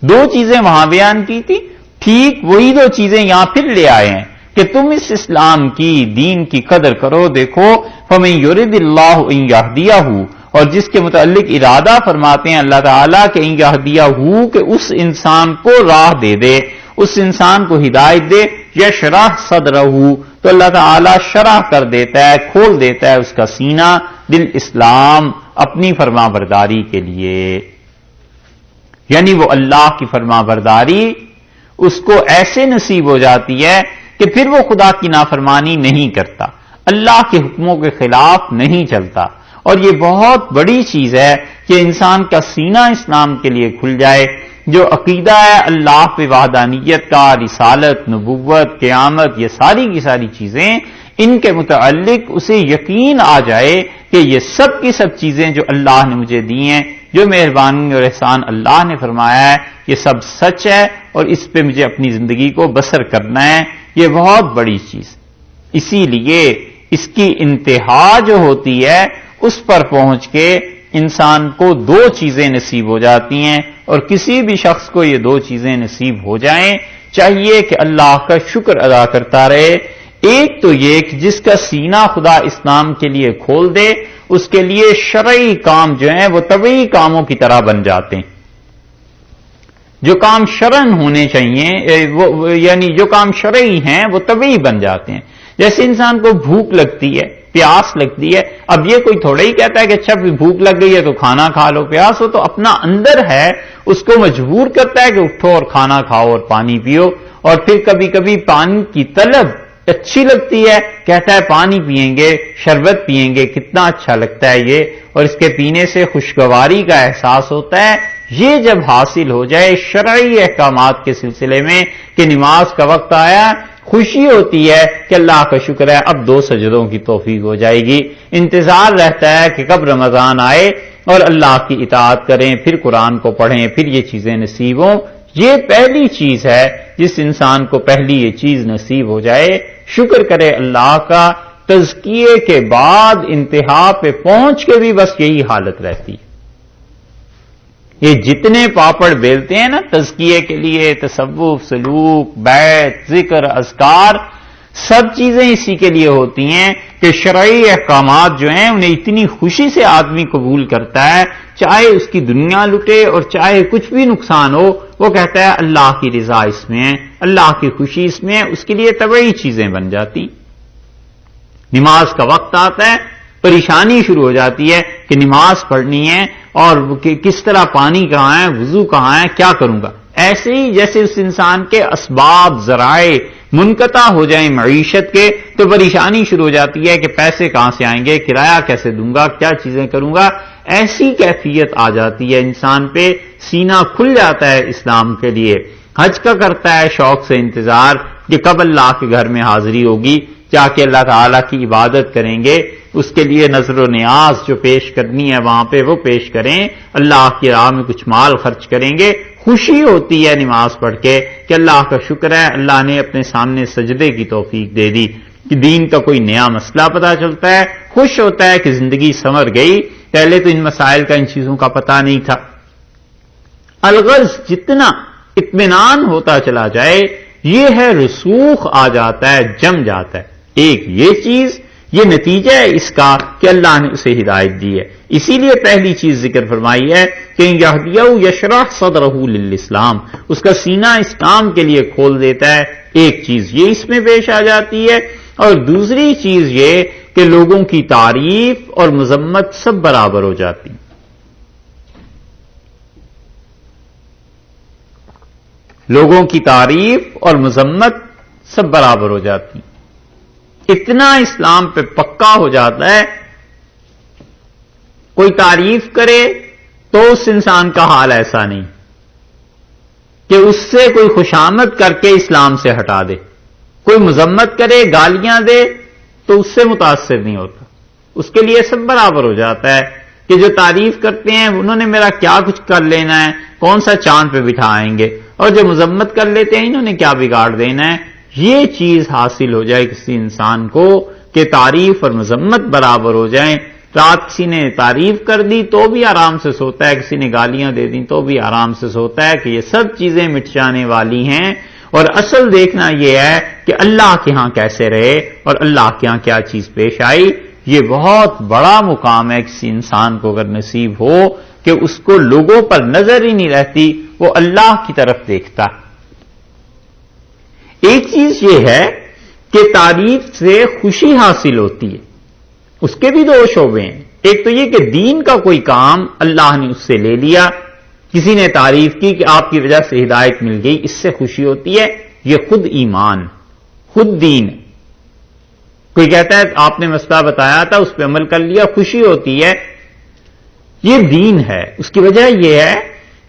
دو چیزیں وہاں بیان کی تھی، ٹھیک وہی دو چیزیں یہاں پھر لے آئے ہیں کہ تم اس اسلام کی، دین کی قدر کرو. دیکھو فَمَن يُرِدِ اللَّهُ أَن يَهْدِيَهُ، اور جس کے متعلق ارادہ فرماتے ہیں اللہ تعالیٰ کہ ان یہدیہ، کہ اس انسان کو راہ دے دے، اس انسان کو ہدایت دے. یشرح صدرہ، تو اللہ تعالیٰ شرح کر دیتا ہے، کھول دیتا ہے اس کا سینہ، للاسلام، اپنی فرما برداری کے لیے. یعنی وہ اللہ کی فرما برداری اس کو ایسے نصیب ہو جاتی ہے کہ پھر وہ خدا کی نافرمانی نہیں کرتا، اللہ کے حکموں کے خلاف نہیں چلتا. اور یہ بہت بڑی چیز ہے کہ انسان کا سینہ اسلام کے لیے کھل جائے. جو عقیدہ ہے اللہ پہ وحدانیت کا، رسالت، نبوت، قیامت، یہ ساری کی ساری چیزیں، ان کے متعلق اسے یقین آ جائے کہ یہ سب کی سب چیزیں جو اللہ نے مجھے دی ہیں، جو مہربانی اور احسان اللہ نے فرمایا ہے، یہ سب سچ ہے اور اس پہ مجھے اپنی زندگی کو بسر کرنا ہے. یہ بہت بڑی چیز. اسی لیے اس کی انتہا جو ہوتی ہے اس پر پہنچ کے انسان کو دو چیزیں نصیب ہو جاتی ہیں، اور کسی بھی شخص کو یہ دو چیزیں نصیب ہو جائیں چاہیے کہ اللہ کا شکر ادا کرتا رہے. ایک تو یہ کہ جس کا سینہ خدا اسلام کے لیے کھول دے، اس کے لیے شرعی کام جو ہیں وہ طبعی کاموں کی طرح بن جاتے ہیں. جو کام شرعن ہونے چاہیے، یعنی جو کام شرعی ہیں وہ طبعی بن جاتے ہیں. جیسے انسان کو بھوک لگتی ہے، پیاس لگتی ہے، اب یہ کوئی تھوڑا ہی کہتا ہے کہ اچھا بھوک لگ گئی ہے تو کھانا کھا لو. پیاس ہو تو اپنا اندر ہے اس کو مجبور کرتا ہے کہ اٹھو اور کھانا کھاؤ اور پانی پیو. اور پھر کبھی کبھی پانی کی طلب اچھی لگتی ہے، کہتا ہے پانی پیئیں گے، شربت پیئیں گے، کتنا اچھا لگتا ہے یہ، اور اس کے پینے سے خوشگواری کا احساس ہوتا ہے. یہ جب حاصل ہو جائے شرعی احکامات کے سلسلے میں کہ نماز کا وقت آیا، خوشی ہوتی ہے کہ اللہ کا شکر ہے اب 2 سجدوں کی توفیق ہو جائے گی. انتظار رہتا ہے کہ کب رمضان آئے اور اللہ کی اطاعت کریں، پھر قرآن کو پڑھیں، پھر یہ چیزیں نصیب ہوں. یہ پہلی چیز ہے جس انسان کو پہلی یہ چیز نصیب ہو جائے شکر کرے اللہ کا، تزکیے کے بعد انتہا پہ پہنچ کے بھی بس یہی حالت رہتی ہے۔ یہ جتنے پاپڑ بیلتے ہیں نا تزکیے کے لیے، تصوف، سلوک، بیت، ذکر، اذکار، سب چیزیں اسی کے لیے ہوتی ہیں کہ شرعی احکامات جو ہیں انہیں اتنی خوشی سے آدمی قبول کرتا ہے، چاہے اس کی دنیا لٹے اور چاہے کچھ بھی نقصان ہو، وہ کہتا ہے اللہ کی رضا اس میں ہے، اللہ کی خوشی اس میں ہے، اس کے لیے طبعی چیزیں بن جاتی۔ نماز کا وقت آتا ہے، پریشانی شروع ہو جاتی ہے کہ نماز پڑھنی ہے اور کس طرح پانی کہاں ہے، وضو کہاں ہے، کیا کروں گا۔ ایسے ہی جیسے اس انسان کے اسباب ذرائع منقطع ہو جائیں معیشت کے تو پریشانی شروع ہو جاتی ہے کہ پیسے کہاں سے آئیں گے، کرایہ کیسے دوں گا، کیا چیزیں کروں گا۔ ایسی کیفیت آ جاتی ہے انسان پہ، سینہ کھل جاتا ہے اسلام کے لیے، حج کا کرتا ہے شوق سے انتظار کہ کب اللہ کے گھر میں حاضری ہوگی، جا کے اللہ تعالیٰ کی عبادت کریں گے، اس کے لیے نظر و نیاز جو پیش کرنی ہے وہاں پہ وہ پیش کریں، اللہ کی راہ میں کچھ مال خرچ کریں گے۔ خوشی ہوتی ہے نماز پڑھ کے کہ اللہ کا شکر ہے اللہ نے اپنے سامنے سجدے کی توفیق دے دی، کہ دین کا کوئی نیا مسئلہ پتہ چلتا ہے، خوش ہوتا ہے کہ زندگی سنور گئی، پہلے تو ان مسائل کا ان چیزوں کا پتہ نہیں تھا۔ الغرض جتنا اطمینان ہوتا چلا جائے یہ ہے رسوخ آ جاتا ہے، جم جاتا ہے۔ ایک یہ چیز، یہ نتیجہ ہے اس کا کہ اللہ نے اسے ہدایت دی ہے۔ اسی لیے پہلی چیز ذکر فرمائی ہے کہ یہدیہ یشرح صدرہ للاسلام، اس کا سینہ اسلام کے لیے کھول دیتا ہے۔ ایک چیز یہ اس میں پیش آ جاتی ہے، اور دوسری چیز یہ کہ لوگوں کی تعریف اور مذمت سب برابر ہو جاتی۔ لوگوں کی تعریف اور مذمت سب برابر ہو جاتی، اتنا اسلام پہ پکا ہو جاتا ہے۔ کوئی تعریف کرے تو اس انسان کا حال ایسا نہیں کہ اس سے کوئی خوشامد کر کے اسلام سے ہٹا دے، کوئی مذمت کرے، گالیاں دے تو اس سے متاثر نہیں ہوتا، اس کے لیے سب برابر ہو جاتا ہے کہ جو تعریف کرتے ہیں انہوں نے میرا کیا کچھ کر لینا ہے، کون سا چاند پہ بٹھائیں گے، اور جو مذمت کر لیتے ہیں انہوں نے کیا بگاڑ دینا ہے۔ یہ چیز حاصل ہو جائے کسی انسان کو کہ تعریف اور مذمت برابر ہو جائیں، رات کسی نے تعریف کر دی تو بھی آرام سے سوتا ہے، کسی نے گالیاں دے دی تو بھی آرام سے سوتا ہے، کہ یہ سب چیزیں مٹ جانے والی ہیں، اور اصل دیکھنا یہ ہے کہ اللہ کے ہاں کیسے رہے اور اللہ کے ہاں کیا چیز پیش آئی۔ یہ بہت بڑا مقام ہے کسی انسان کو اگر نصیب ہو کہ اس کو لوگوں پر نظر ہی نہیں رہتی، وہ اللہ کی طرف دیکھتا۔ ایک چیز یہ ہے کہ تعریف سے خوشی حاصل ہوتی ہے، اس کے بھی دو شعبے ہیں۔ ایک تو یہ کہ دین کا کوئی کام اللہ نے اس سے لے لیا، کسی نے تعریف کی کہ آپ کی وجہ سے ہدایت مل گئی، اس سے خوشی ہوتی ہے، یہ خود ایمان، خود دین۔ کوئی کہتا ہے آپ نے مسئلہ بتایا تھا اس پہ عمل کر لیا، خوشی ہوتی ہے، یہ دین ہے۔ اس کی وجہ یہ ہے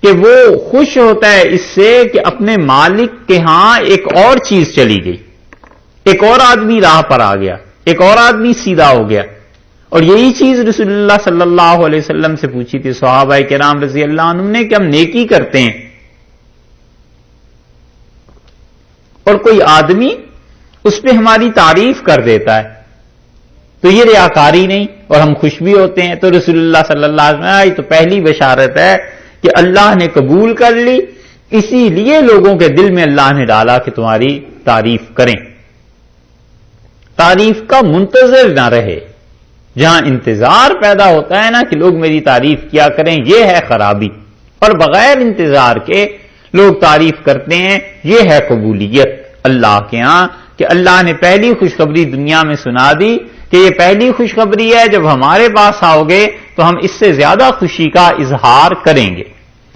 کہ وہ خوش ہوتا ہے اس سے کہ اپنے مالک کے ہاں ایک اور چیز چلی گئی، ایک اور آدمی راہ پر آ گیا، ایک اور آدمی سیدھا ہو گیا۔ اور یہی چیز رسول اللہ صلی اللہ علیہ وسلم سے پوچھی تھی صحابہ کرام رضی اللہ عنہم نے کہ ہم نیکی کرتے ہیں اور کوئی آدمی اس پہ ہماری تعریف کر دیتا ہے تو یہ ریاکاری نہیں اور ہم خوش بھی ہوتے ہیں۔ تو رسول اللہ صلی اللہ علیہ وسلم یہ تو پہلی بشارت ہے کہ اللہ نے قبول کر لی، اسی لیے لوگوں کے دل میں اللہ نے ڈالا کہ تمہاری تعریف کریں۔ تعریف کا منتظر نہ رہے، جہاں انتظار پیدا ہوتا ہے نا کہ لوگ میری تعریف کیا کریں، یہ ہے خرابی، اور بغیر انتظار کے لوگ تعریف کرتے ہیں، یہ ہے قبولیت اللہ کے ہاں، کہ اللہ نے پہلی خوشخبری دنیا میں سنا دی کہ یہ پہلی خوشخبری ہے، جب ہمارے پاس آؤ گے تو ہم اس سے زیادہ خوشی کا اظہار کریں گے۔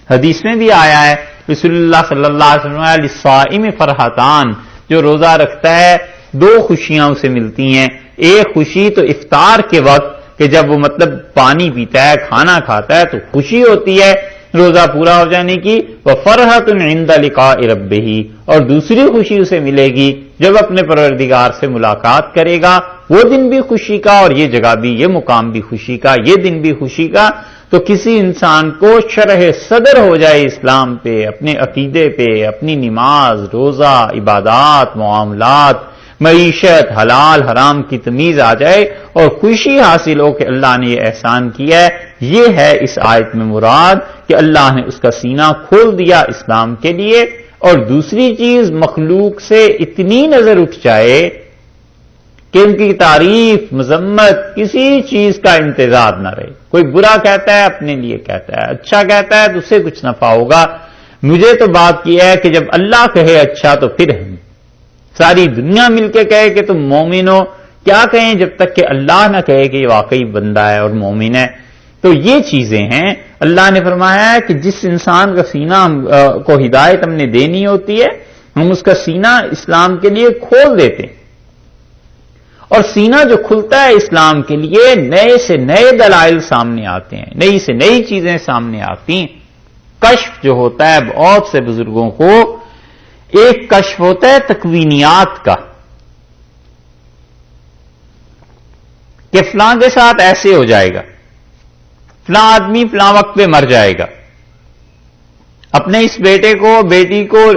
حدیث میں بھی آیا ہے رسول اللہ صلی اللہ علیہ وسلم للصائم فرحتان، جو روزہ رکھتا ہے دو خوشیاں اسے ملتی ہیں۔ ایک خوشی تو افطار کے وقت کہ جب وہ مطلب پانی پیتا ہے، کھانا کھاتا ہے تو خوشی ہوتی ہے روزہ پورا ہو جانے کی، وفرحۃ عند لقاء ربہ، اور دوسری خوشی اسے ملے گی جب اپنے پروردگار سے ملاقات کرے گا، وہ دن بھی خوشی کا اور یہ جگہ بھی، یہ مقام بھی خوشی کا، یہ دن بھی خوشی کا۔ تو کسی انسان کو شرح صدر ہو جائے اسلام پہ، اپنے عقیدے پہ، اپنی نماز، روزہ، عبادات، معاملات، معیشت، حلال حرام کی تمیز آ جائے اور خوشی حاصل ہو کہ اللہ نے یہ احسان کیا ہے، یہ ہے اس آیت میں مراد کہ اللہ نے اس کا سینہ کھول دیا اسلام کے لیے۔ اور دوسری چیز، مخلوق سے اتنی نظر اٹھ جائے کہ ان کی تعریف، مذمت، کسی چیز کا امتزاج نہ رہے۔ کوئی برا کہتا ہے اپنے لیے کہتا ہے، اچھا کہتا ہے تو اس سے کچھ نفع ہوگا، مجھے تو بات کی ہے کہ جب اللہ کہے اچھا تو پھر ہم ساری دنیا مل کے کہے کہ تم مومن ہو، کیا کہیں جب تک کہ اللہ نہ کہے کہ یہ واقعی بندہ ہے اور مومن ہے۔ تو یہ چیزیں ہیں، اللہ نے فرمایا ہے کہ جس انسان کا سینہ کو ہدایت ہم نے دینی ہوتی ہے، ہم اس کا سینہ اسلام کے لیے کھول دیتے ہیں، اور سینہ جو کھلتا ہے اسلام کے لیے، نئے سے نئے دلائل سامنے آتے ہیں، نئی سے نئی چیزیں سامنے آتی ہیں۔ کشف جو ہوتا ہے بہت سے بزرگوں کو، ایک کشف ہوتا ہے تکوینیات کا کہ فلاں کے ساتھ ایسے ہو جائے گا، فلاں آدمی فلاں وقت پہ مر جائے گا، اپنے اس بیٹے کو بیٹی کو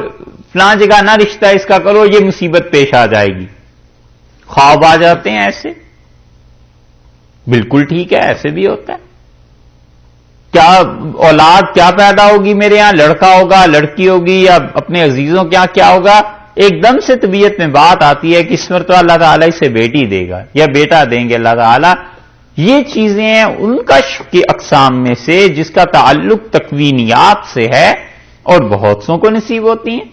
فلاں جگہ نہ رشتہ اس کا کرو، یہ مصیبت پیش آ جائے گی۔ خواب آ جاتے ہیں ایسے، بالکل ٹھیک ہے، ایسے بھی ہوتا ہے۔ کیا اولاد کیا پیدا ہوگی میرے ہاں، لڑکا ہوگا، لڑکی ہوگی، یا اپنے عزیزوں کے ہاں کیا ہوگا، ایک دم سے طبیعت میں بات آتی ہے کہ اس مرتبہ اللہ تعالیٰ اسے بیٹی دے گا یا بیٹا دیں گے اللہ تعالیٰ۔ یہ چیزیں ان کشف کی اقسام میں سے جس کا تعلق تکوینیات سے ہے اور بہت سوں کو نصیب ہوتی ہیں۔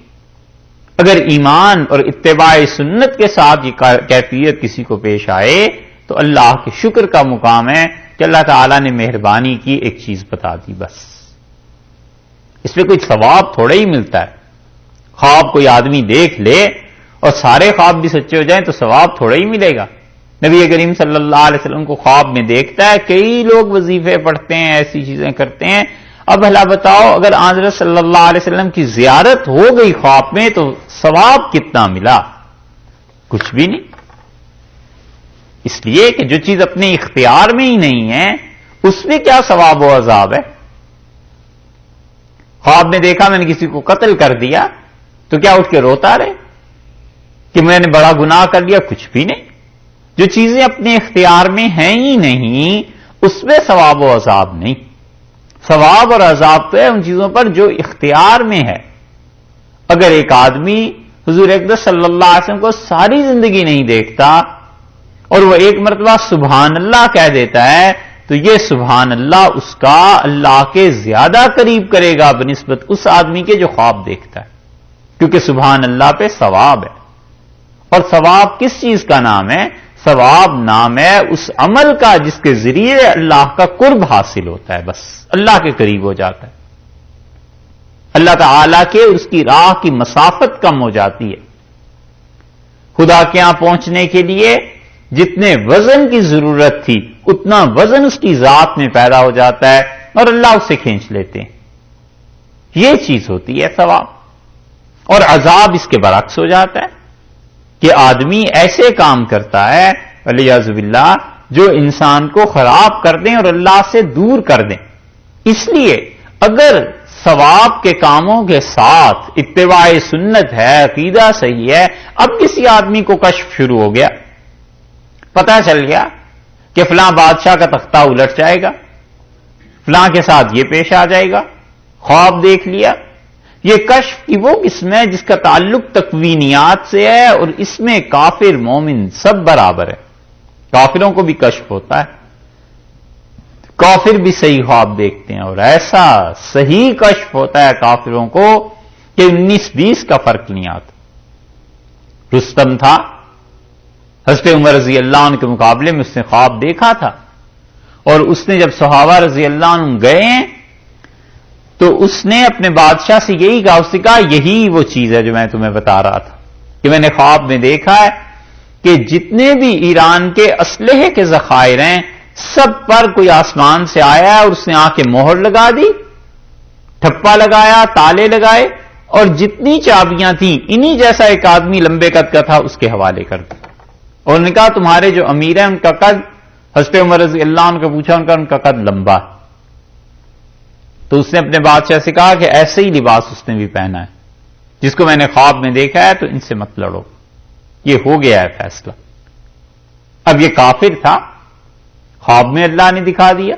اگر ایمان اور اتباع سنت کے ساتھ یہ کیفیت کسی کو پیش آئے تو اللہ کے شکر کا مقام ہے کہ اللہ تعالیٰ نے مہربانی کی، ایک چیز بتا دی بس۔ اس میں کوئی ثواب تھوڑا ہی ملتا ہے۔ خواب کوئی آدمی دیکھ لے اور سارے خواب بھی سچے ہو جائیں تو ثواب تھوڑا ہی ملے گا۔ نبی کریم صلی اللہ علیہ وسلم کو خواب میں دیکھتا ہے، کئی لوگ وظیفے پڑھتے ہیں، ایسی چیزیں کرتے ہیں، اب بھلا بتاؤ اگر حضرت صلی اللہ علیہ وسلم کی زیارت ہو گئی خواب میں تو ثواب کتنا ملا؟ کچھ بھی نہیں۔ اس لیے کہ جو چیز اپنے اختیار میں ہی نہیں ہے اس میں کیا ثواب و عذاب ہے؟ خواب میں دیکھا میں نے کسی کو قتل کر دیا تو کیا اٹھ کے روتا رہے کہ میں نے بڑا گناہ کر لیا؟ کچھ بھی نہیں۔ جو چیزیں اپنے اختیار میں ہیں ہی نہیں اس میں ثواب و عذاب نہیں۔ ثواب اور عذاب تو ہے ان چیزوں پر جو اختیار میں ہے۔ اگر ایک آدمی حضور اقدس صلی اللہ علیہ وسلم کو ساری زندگی نہیں دیکھتا اور وہ ایک مرتبہ سبحان اللہ کہہ دیتا ہے تو یہ سبحان اللہ اس کا اللہ کے زیادہ قریب کرے گا بنسبت اس آدمی کے جو خواب دیکھتا ہے، کیونکہ سبحان اللہ پہ ثواب ہے۔ اور ثواب کس چیز کا نام ہے؟ ثواب نام ہے اس عمل کا جس کے ذریعے اللہ کا قرب حاصل ہوتا ہے، بس اللہ کے قریب ہو جاتا ہے، اللہ تعالیٰ کے اس کی راہ کی مسافت کم ہو جاتی ہے۔ خدا کے یہاں پہنچنے کے لیے جتنے وزن کی ضرورت تھی اتنا وزن اس کی ذات میں پیدا ہو جاتا ہے اور اللہ اسے کھینچ لیتے ہیں۔ یہ چیز ہوتی ہے ثواب۔ اور عذاب اس کے برعکس ہو جاتا ہے کہ آدمی ایسے کام کرتا ہے والعیاذ باللہ جو انسان کو خراب کر دیں اور اللہ سے دور کر دیں۔ اس لیے اگر ثواب کے کاموں کے ساتھ اتباع سنت ہے، عقیدہ صحیح ہے، اب کسی آدمی کو کشف شروع ہو گیا، پتہ چل گیا کہ فلاں بادشاہ کا تختہ الٹ جائے گا، فلاں کے ساتھ یہ پیش آ جائے گا، خواب دیکھ لیا، یہ کشف کی وہ قسم ہے جس کا تعلق تکوینیات سے ہے، اور اس میں کافر مومن سب برابر ہے۔ کافروں کو بھی کشف ہوتا ہے، کافر بھی صحیح خواب دیکھتے ہیں، اور ایسا صحیح کشف ہوتا ہے کافروں کو کہ 19-20 کا فرق نہیں آتا۔ رستم تھا، حضرت عمر رضی اللہ عنہ کے مقابلے میں اس نے خواب دیکھا تھا، اور اس نے جب صحابہ رضی اللہ عنہ گئے تو اس نے اپنے بادشاہ سے یہی کہا، اس نے کہا یہی وہ چیز ہے جو میں تمہیں بتا رہا تھا کہ میں نے خواب میں دیکھا ہے کہ جتنے بھی ایران کے اسلحے کے ذخائر ہیں سب پر کوئی آسمان سے آیا ہے اور اس نے آ کے مہر لگا دی، ٹھپا لگایا، تالے لگائے، اور جتنی چابیاں تھیں انہی جیسا ایک آدمی لمبے قد کا تھا اس کے حوالے کر دیا۔ اور انہوں نے کہا تمہارے جو امیر ہیں ان کا قد، حضرت عمر رضی اللہ عنہ کا پوچھا، ان کا قد لمبا، تو اس نے اپنے بادشاہ سے کہا کہ ایسے ہی لباس اس نے بھی پہنا ہے جس کو میں نے خواب میں دیکھا ہے، تو ان سے مت لڑو، یہ ہو گیا ہے فیصلہ۔ اب یہ کافر تھا، خواب میں اللہ نے دکھا دیا،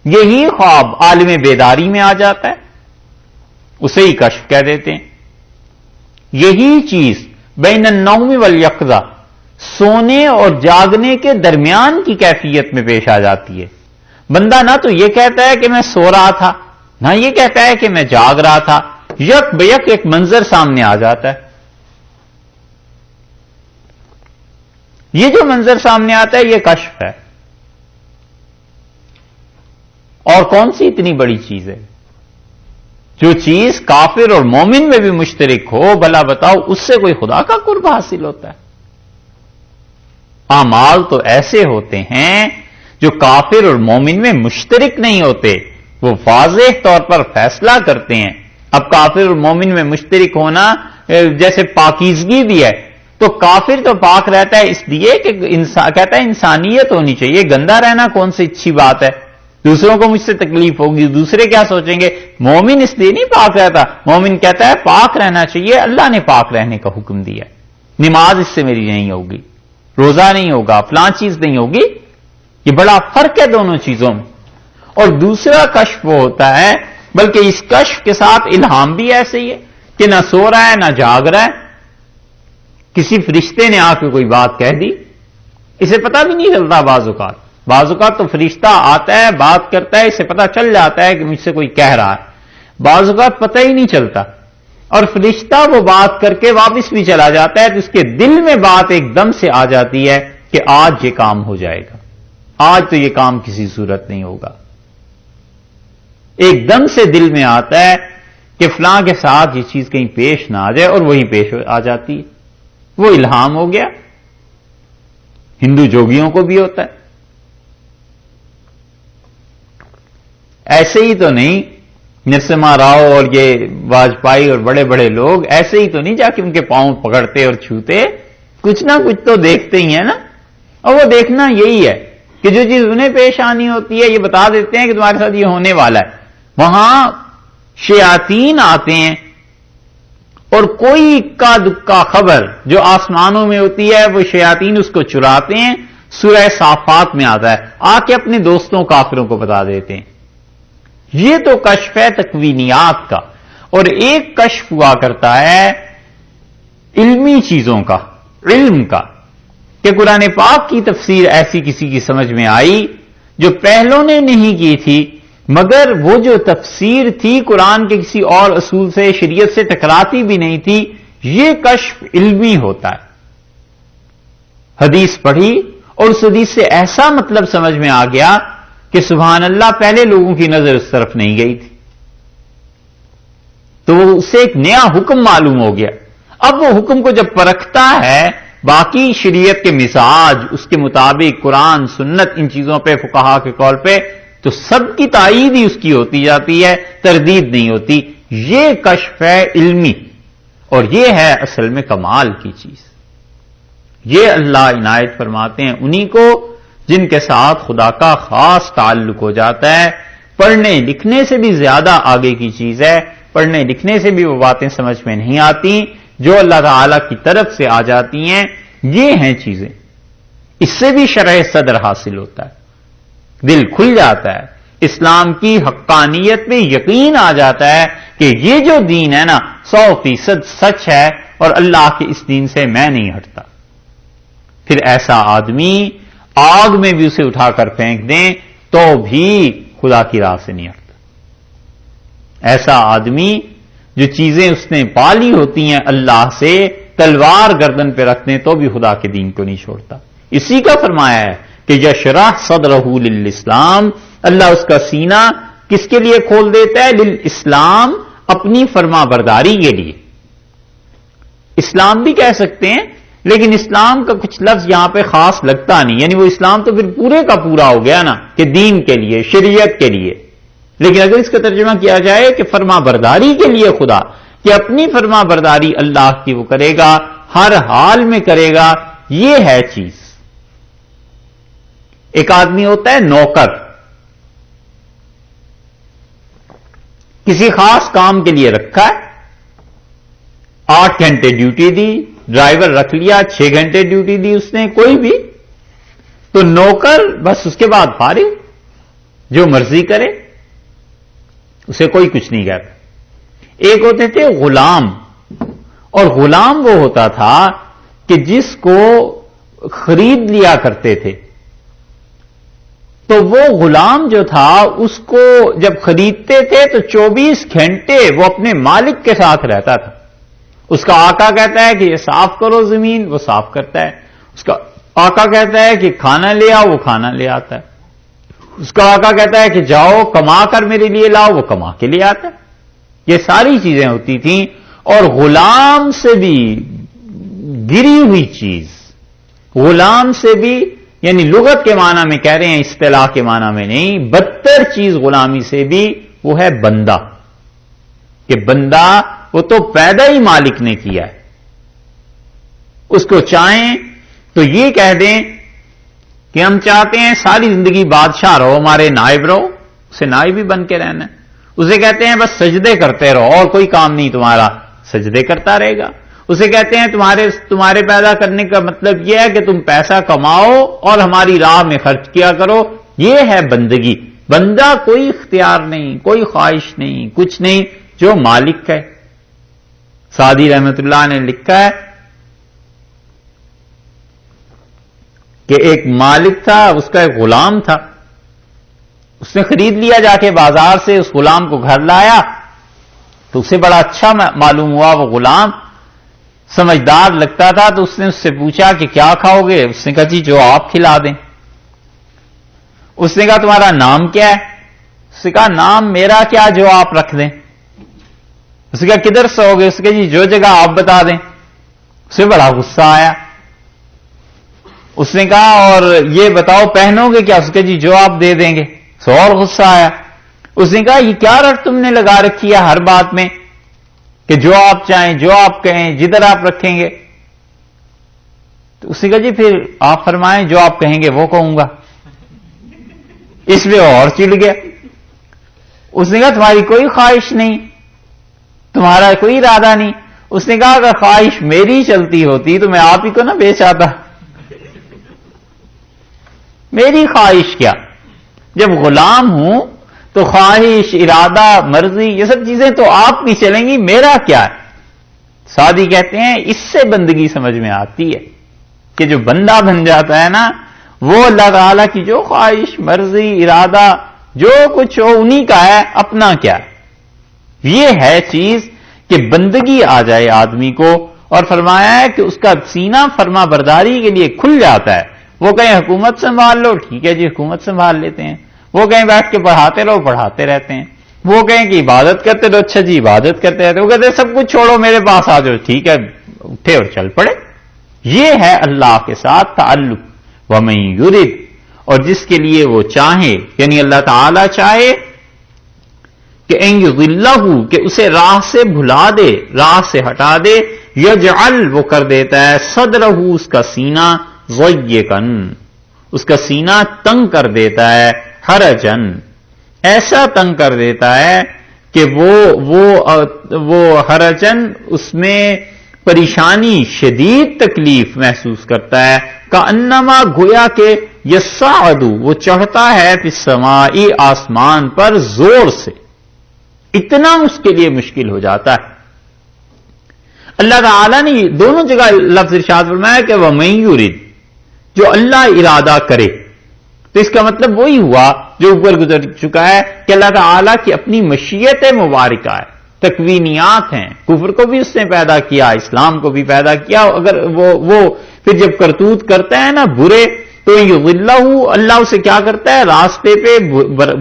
یہی خواب عالم بیداری میں آ جاتا ہے، اسے ہی کشف کہہ دیتے ہیں۔ یہی چیز بین النوم والیقظہ، سونے اور جاگنے کے درمیان کی کیفیت میں پیش آ جاتی ہے۔ بندہ نہ تو یہ کہتا ہے کہ میں سو رہا تھا، نہ یہ کہتا ہے کہ میں جاگ رہا تھا، یک بیک ایک منظر سامنے آ جاتا ہے۔ یہ جو منظر سامنے آتا ہے یہ کشف ہے۔ اور کون سی اتنی بڑی چیز ہے؟ جو چیز کافر اور مومن میں بھی مشترک ہو، بھلا بتاؤ اس سے کوئی خدا کا قرب حاصل ہوتا ہے؟ اعمال تو ایسے ہوتے ہیں جو کافر اور مومن میں مشترک نہیں ہوتے، وہ واضح طور پر فیصلہ کرتے ہیں۔ اب کافر اور مومن میں مشترک ہونا جیسے پاکیزگی بھی ہے، تو کافر تو پاک رہتا ہے اس لیے کہ کہتا ہے انسانیت ہونی چاہیے، گندا رہنا کون سی اچھی بات ہے، دوسروں کو مجھ سے تکلیف ہوگی، دوسرے کیا سوچیں گے۔ مومن اس لیے نہیں پاک رہتا، مومن کہتا ہے پاک رہنا چاہیے، اللہ نے پاک رہنے کا حکم دیا ہے، نماز اس سے میری نہیں ہوگی، روزہ نہیں ہوگا، فلاں چیز نہیں ہوگی۔ یہ بڑا فرق ہے دونوں چیزوں میں۔ اور دوسرا کشف وہ ہوتا ہے، بلکہ اس کشف کے ساتھ الہام بھی ایسے ہی ہے کہ نہ سو رہا ہے نہ جاگ رہا ہے، کسی فرشتے نے آ کے کوئی بات کہہ دی، اسے پتہ بھی نہیں چلتا۔ بعض اوقات تو فرشتہ آتا ہے، بات کرتا ہے، اسے پتہ چل جاتا ہے کہ مجھ سے کوئی کہہ رہا ہے، بعض اوقات پتہ ہی نہیں چلتا، اور فرشتہ وہ بات کر کے واپس بھی چلا جاتا ہے، تو اس کے دل میں بات ایک دم سے آ جاتی ہے کہ آج یہ کام ہو جائے گا، آج تو یہ کام کسی صورت نہیں ہوگا۔ ایک دم سے دل میں آتا ہے کہ فلاں کے ساتھ یہ چیز کہیں پیش نہ آ جائے، اور وہی پیش آ جاتی ہے، وہ الہام ہو گیا۔ ہندو جوگیوں کو بھی ہوتا ہے۔ ایسے ہی تو نہیں نرسما راؤ اور یہ واجپائی اور بڑے بڑے لوگ ایسے ہی تو نہیں جا کے ان کے پاؤں پکڑتے اور چھوتے، کچھ نہ کچھ تو دیکھتے ہی ہیں نا، اور وہ دیکھنا یہی ہے کہ جو چیز انہیں پیش آنی ہوتی ہے یہ بتا دیتے ہیں کہ تمہارے ساتھ یہ ہونے والا ہے۔ وہاں شیاطین آتے ہیں اور کوئی اکا دکا خبر جو آسمانوں میں ہوتی ہے وہ شیاطین اس کو چراتے ہیں، سورہ صافات میں آتا ہے، آ کے اپنے دوستوں کافروں کو بتا دیتے ہیں۔ یہ تو کشف ہے تکوینیات کا، اور ایک کشف ہوا کرتا ہے علمی چیزوں کا، علم کا، کہ قرآن پاک کی تفسیر ایسی کسی کی سمجھ میں آئی جو پہلوں نے نہیں کی تھی، مگر وہ جو تفسیر تھی قرآن کے کسی اور اصول سے، شریعت سے ٹکراتی بھی نہیں تھی۔ یہ کشف علمی ہوتا ہے۔ حدیث پڑھی اور اس حدیث سے ایسا مطلب سمجھ میں آ گیا کہ سبحان اللہ، پہلے لوگوں کی نظر اس طرف نہیں گئی تھی، تو وہ اسے ایک نیا حکم معلوم ہو گیا۔ اب وہ حکم کو جب پرکھتا ہے باقی شریعت کے مزاج، اس کے مطابق قرآن سنت ان چیزوں پہ، فقہا کے قول پہ، تو سب کی تائید ہی اس کی ہوتی جاتی ہے، تردید نہیں ہوتی۔ یہ کشف ہے علمی، اور یہ ہے اصل میں کمال کی چیز۔ یہ اللہ عنایت فرماتے ہیں انہی کو جن کے ساتھ خدا کا خاص تعلق ہو جاتا ہے۔ پڑھنے لکھنے سے بھی زیادہ آگے کی چیز ہے، پڑھنے لکھنے سے بھی وہ باتیں سمجھ میں نہیں آتی جو اللہ تعالی کی طرف سے آ جاتی ہیں۔ یہ ہیں چیزیں، اس سے بھی شرح صدر حاصل ہوتا ہے، دل کھل جاتا ہے، اسلام کی حقانیت میں یقین آ جاتا ہے کہ یہ جو دین ہے نا 100% سچ ہے، اور اللہ کے اس دین سے میں نہیں ہٹتا۔ پھر ایسا آدمی آگ میں بھی اسے اٹھا کر پھینک دیں تو بھی خدا کی راہ سے نہیں ہٹتا۔ ایسا آدمی جو چیزیں اس نے پالی ہوتی ہیں اللہ سے، تلوار گردن پہ رکھتے ہیں تو بھی خدا کے دین کو نہیں چھوڑتا۔ اسی کا فرمایا ہے کہ یشرح صدرہ للاسلام، اللہ اس کا سینہ کس کے لیے کھول دیتا ہے؟ للاسلام، اپنی فرما برداری کے لیے۔ اسلام بھی کہہ سکتے ہیں، لیکن اسلام کا کچھ لفظ یہاں پہ خاص لگتا نہیں، یعنی وہ اسلام تو پھر پورے کا پورا ہو گیا نا، کہ دین کے لیے، شریعت کے لیے۔ لیکن اگر اس کا ترجمہ کیا جائے کہ فرما برداری کے لیے خدا، کہ اپنی فرما برداری اللہ کی وہ کرے گا، ہر حال میں کرے گا، یہ ہے چیز۔ ایک آدمی ہوتا ہے نوکر، کسی خاص کام کے لیے رکھا ہے، 8 گھنٹے ڈیوٹی دی، ڈرائیور رکھ لیا 6 گھنٹے ڈیوٹی دی اس نے، کوئی بھی، تو نوکر بس اس کے بعد فارغ، جو مرضی کرے، اسے کوئی کچھ نہیں کہتا۔ ایک ہوتے تھے غلام، اور غلام وہ ہوتا تھا کہ جس کو خرید لیا کرتے تھے، تو وہ غلام جو تھا اس کو جب خریدتے تھے تو 24 گھنٹے وہ اپنے مالک کے ساتھ رہتا تھا۔ اس کا آقا کہتا ہے کہ یہ صاف کرو زمین، وہ صاف کرتا ہے۔ اس کا آقا کہتا ہے کہ کھانا لے آؤ، وہ کھانا لے آتا ہے۔ اس کا آقا کہتا ہے کہ جاؤ کما کر میرے لیے لاؤ، وہ کما کے لے آتا ہے۔ یہ ساری چیزیں ہوتی تھیں، اور غلام سے بھی گری ہوئی چیز، غلام سے بھی، یعنی لغت کے معنی میں کہہ رہے ہیں، اصطلاح کے معنی میں نہیں، بدتر چیز غلامی سے بھی وہ ہے بندہ، کہ بندہ وہ تو پیدا ہی مالک نے کیا ہے۔ اس کو چاہیں تو یہ کہہ دیں کہ ہم چاہتے ہیں ساری زندگی بادشاہ رہو، ہمارے نائب رہو، اسے نائب ہی بن کے رہنا ہے۔ اسے کہتے ہیں بس سجدے کرتے رہو اور کوئی کام نہیں تمہارا، سجدے کرتا رہے گا۔ اسے کہتے ہیں تمہارے پیدا کرنے کا مطلب یہ ہے کہ تم پیسہ کماؤ اور ہماری راہ میں خرچ کیا کرو، یہ ہے بندگی۔ بندہ کوئی اختیار نہیں، کوئی خواہش نہیں، کچھ نہیں، جو مالک ہے۔ سعدی رحمت اللہ نے لکھا ہے کہ ایک مالک تھا، اس کا ایک غلام تھا، اس نے خرید لیا جا کے بازار سے، اس غلام کو گھر لایا تو اسے بڑا اچھا معلوم ہوا، وہ غلام سمجھدار لگتا تھا، تو اس نے اس سے پوچھا کہ کیا کھاؤ گے؟ اس نے کہا جی جو آپ کھلا دیں۔ اس نے کہا تمہارا نام کیا ہے؟ اس نے کہا نام میرا کیا، جو آپ رکھ دیں۔ اس نے کہا کدھر سو گے؟ اس نے کہا جی جو جگہ آپ بتا دیں۔ اسے بڑا غصہ آیا۔ اس نے کہا اور یہ بتاؤ پہنو گے کیا؟ اس نے کہا جی جو آپ دے دیں گے۔ سو اور غصہ آیا۔ اس نے کہا یہ کیا رٹ تم نے لگا رکھی ہے ہر بات میں کہ جو آپ چاہیں، جو آپ کہیں، جدھر آپ رکھیں گے؟ تو اس نے کہا جی پھر آپ فرمائیں، جو آپ کہیں گے وہ کہوں گا۔ اس میں اور چڑ گیا۔ اس نے کہا تمہاری کوئی خواہش نہیں، تمہارا کوئی ارادہ نہیں۔ اس نے کہا اگر خواہش میری چلتی ہوتی تو میں آپ ہی کو نہ بیچ آتا۔ میری خواہش کیا؟ جب غلام ہوں تو خواہش، ارادہ، مرضی، یہ سب چیزیں تو آپ کی چلیں گی، میرا کیا ہے؟ سعدی کہتے ہیں اس سے بندگی سمجھ میں آتی ہے کہ جو بندہ بن جاتا ہے نا، وہ اللہ تعالیٰ کی جو خواہش، مرضی، ارادہ، جو کچھ ہو انہی کا ہے، اپنا کیا ہے۔ یہ ہے چیز کہ بندگی آ جائے آدمی کو، اور فرمایا ہے کہ اس کا سینہ فرما برداری کے لیے کھل جاتا ہے۔ وہ کہیں حکومت سنبھال لو، ٹھیک ہے جی حکومت سنبھال لیتے ہیں۔ وہ کہیں بیٹھ کے پڑھاتے رہو، پڑھاتے رہتے ہیں۔ وہ کہیں کہ عبادت کرتے رہو، اچھا جی عبادت کرتے رہتے ہیں۔ وہ کہتے ہیں سب کچھ چھوڑو میرے پاس آ جاؤ، ٹھیک ہے اٹھے اور چل پڑے۔ یہ ہے اللہ کے ساتھ تعلق۔ وَمَن يُرِدْ، اور جس کے لیے وہ چاہے، یعنی اللہ تعالی چاہے کہ ان یضلہ، کہ اسے راہ سے بھلا دے، راہ سے ہٹا دے، یجعل، وہ کر دیتا ہے، صدرہ، اس کا سینہ، ضیقاً، اس کا سینہ تنگ کر دیتا ہے، حرجن، ایسا تنگ کر دیتا ہے کہ وہ حرجن، اس میں پریشانی، شدید تکلیف محسوس کرتا ہے، کأنما، گویا کہ یصعد، وہ چڑھتا ہے فی السماء، آسمان پر زور سے، اتنا اس کے لیے مشکل ہو جاتا ہے۔ اللہ تعالیٰ نے دونوں جگہ لفظ ارشاد فرمایا کہ وَمَن یُرِدْ، جو اللہ ارادہ کرے، تو اس کا مطلب وہی ہوا جو اوپر گزر چکا ہے کہ اللہ تعالیٰ کی اپنی مشیت مبارکہ ہے، تکوینیات ہیں۔ کفر کو بھی اس نے پیدا کیا، اسلام کو بھی پیدا کیا۔ اگر وہ پھر جب کرتوت کرتا ہے نا برے، تو یضلہ، اللہ اسے کیا کرتا ہے، راستے پہ،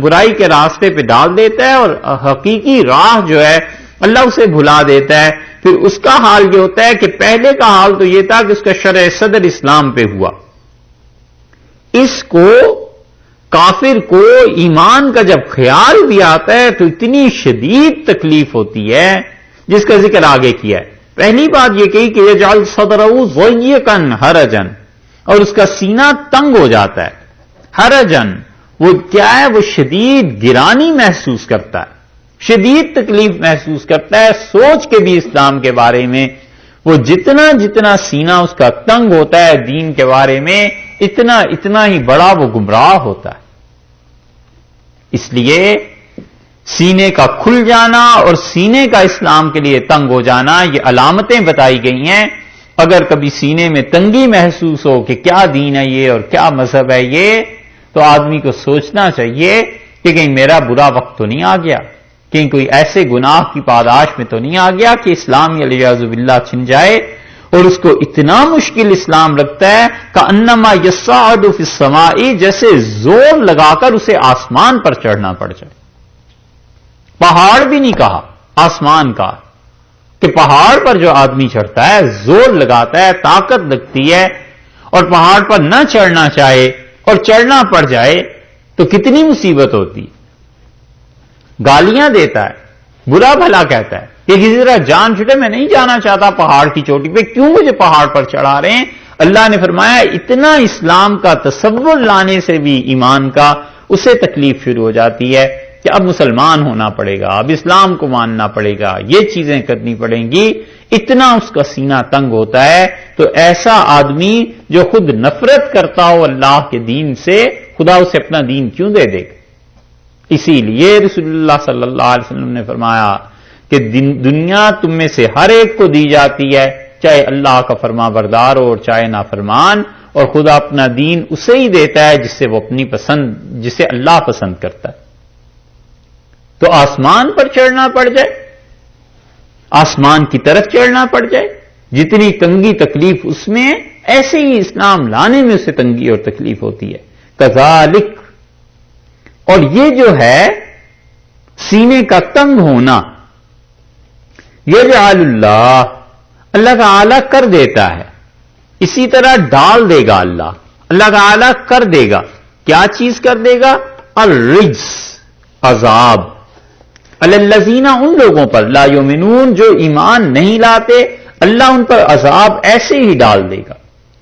برائی کے راستے پہ ڈال دیتا ہے، اور حقیقی راہ جو ہے اللہ اسے بھلا دیتا ہے۔ پھر اس کا حال یہ ہوتا ہے کہ پہلے کا حال تو یہ تھا کہ اس کا شرع صدر اسلام پہ ہوا، اس کو کافر کو ایمان کا جب خیال بھی آتا ہے تو اتنی شدید تکلیف ہوتی ہے جس کا ذکر آگے کیا ہے۔ پہلی بات یہ کہی کہ یجعل صدرہ ضیقاً حرجن، اور اس کا سینہ تنگ ہو جاتا ہے۔ حرجن وہ کیا ہے، وہ شدید گرانی محسوس کرتا ہے، شدید تکلیف محسوس کرتا ہے سوچ کے بھی اسلام کے بارے میں. وہ جتنا جتنا سینہ اس کا تنگ ہوتا ہے دین کے بارے میں اتنا اتنا ہی بڑا وہ گمراہ ہوتا ہے. اس لیے سینے کا کھل جانا اور سینے کا اسلام کے لیے تنگ ہو جانا یہ علامتیں بتائی گئی ہیں. اگر کبھی سینے میں تنگی محسوس ہو کہ کیا دین ہے یہ اور کیا مذہب ہے یہ، تو آدمی کو سوچنا چاہیے کہ کہیں میرا برا وقت تو نہیں آ گیا، کہیں کوئی ایسے گناہ کی پاداش میں تو نہیں آ گیا کہ اسلام والعیاذ باللہ چھن جائے. اور اس کو اتنا مشکل اسلام لگتا ہے کہ انما یصعد فی السماء، جیسے زور لگا کر اسے آسمان پر چڑھنا پڑ جائے. پہاڑ بھی نہیں کہا، آسمان کا، کہ پہاڑ پر جو آدمی چڑھتا ہے زور لگاتا ہے، طاقت لگتی ہے، اور پہاڑ پر نہ چڑھنا چاہے اور چڑھنا پڑ جائے تو کتنی مصیبت ہوتی. گالیاں دیتا ہے، برا بھلا کہتا ہے کہ کسی طرح جان چھٹے، میں نہیں جانا چاہتا پہاڑ کی چوٹی پہ، کیوں مجھے پہاڑ پر چڑھا رہے ہیں. اللہ نے فرمایا اتنا اسلام کا تصور لانے سے بھی ایمان کا اسے تکلیف شروع ہو جاتی ہے کہ اب مسلمان ہونا پڑے گا، اب اسلام کو ماننا پڑے گا، یہ چیزیں کرنی پڑیں گی. اتنا اس کا سینہ تنگ ہوتا ہے. تو ایسا آدمی جو خود نفرت کرتا ہو اللہ کے دین سے، خدا اسے اپنا دین کیوں دے دے گا. اسی لیے رسول اللہ صلی اللہ علیہ وسلم نے فرمایا کہ دنیا تم میں سے ہر ایک کو دی جاتی ہے، چاہے اللہ کا فرما بردار ہو اور چاہے نافرمان، اور خدا اپنا دین اسے ہی دیتا ہے جس سے وہ اپنی پسند، جسے اللہ پسند کرتا ہے. تو آسمان پر چڑھنا پڑ جائے، آسمان کی طرف چڑھنا پڑ جائے، جتنی تنگی تکلیف اس میں، ایسے ہی اسلام لانے میں اسے تنگی اور تکلیف ہوتی ہے. کذالک، اور یہ جو ہے سینے کا تنگ ہونا، یجعل اللہ تعالی کر دیتا ہے، اسی طرح ڈال دے گا اللہ تعالی کر دے گا. کیا چیز کر دے گا؟ الرجس، عذاب، علی الذین، ان لوگوں پر، لا یؤمنون، جو ایمان نہیں لاتے، اللہ ان پر عذاب ایسے ہی ڈال دے گا.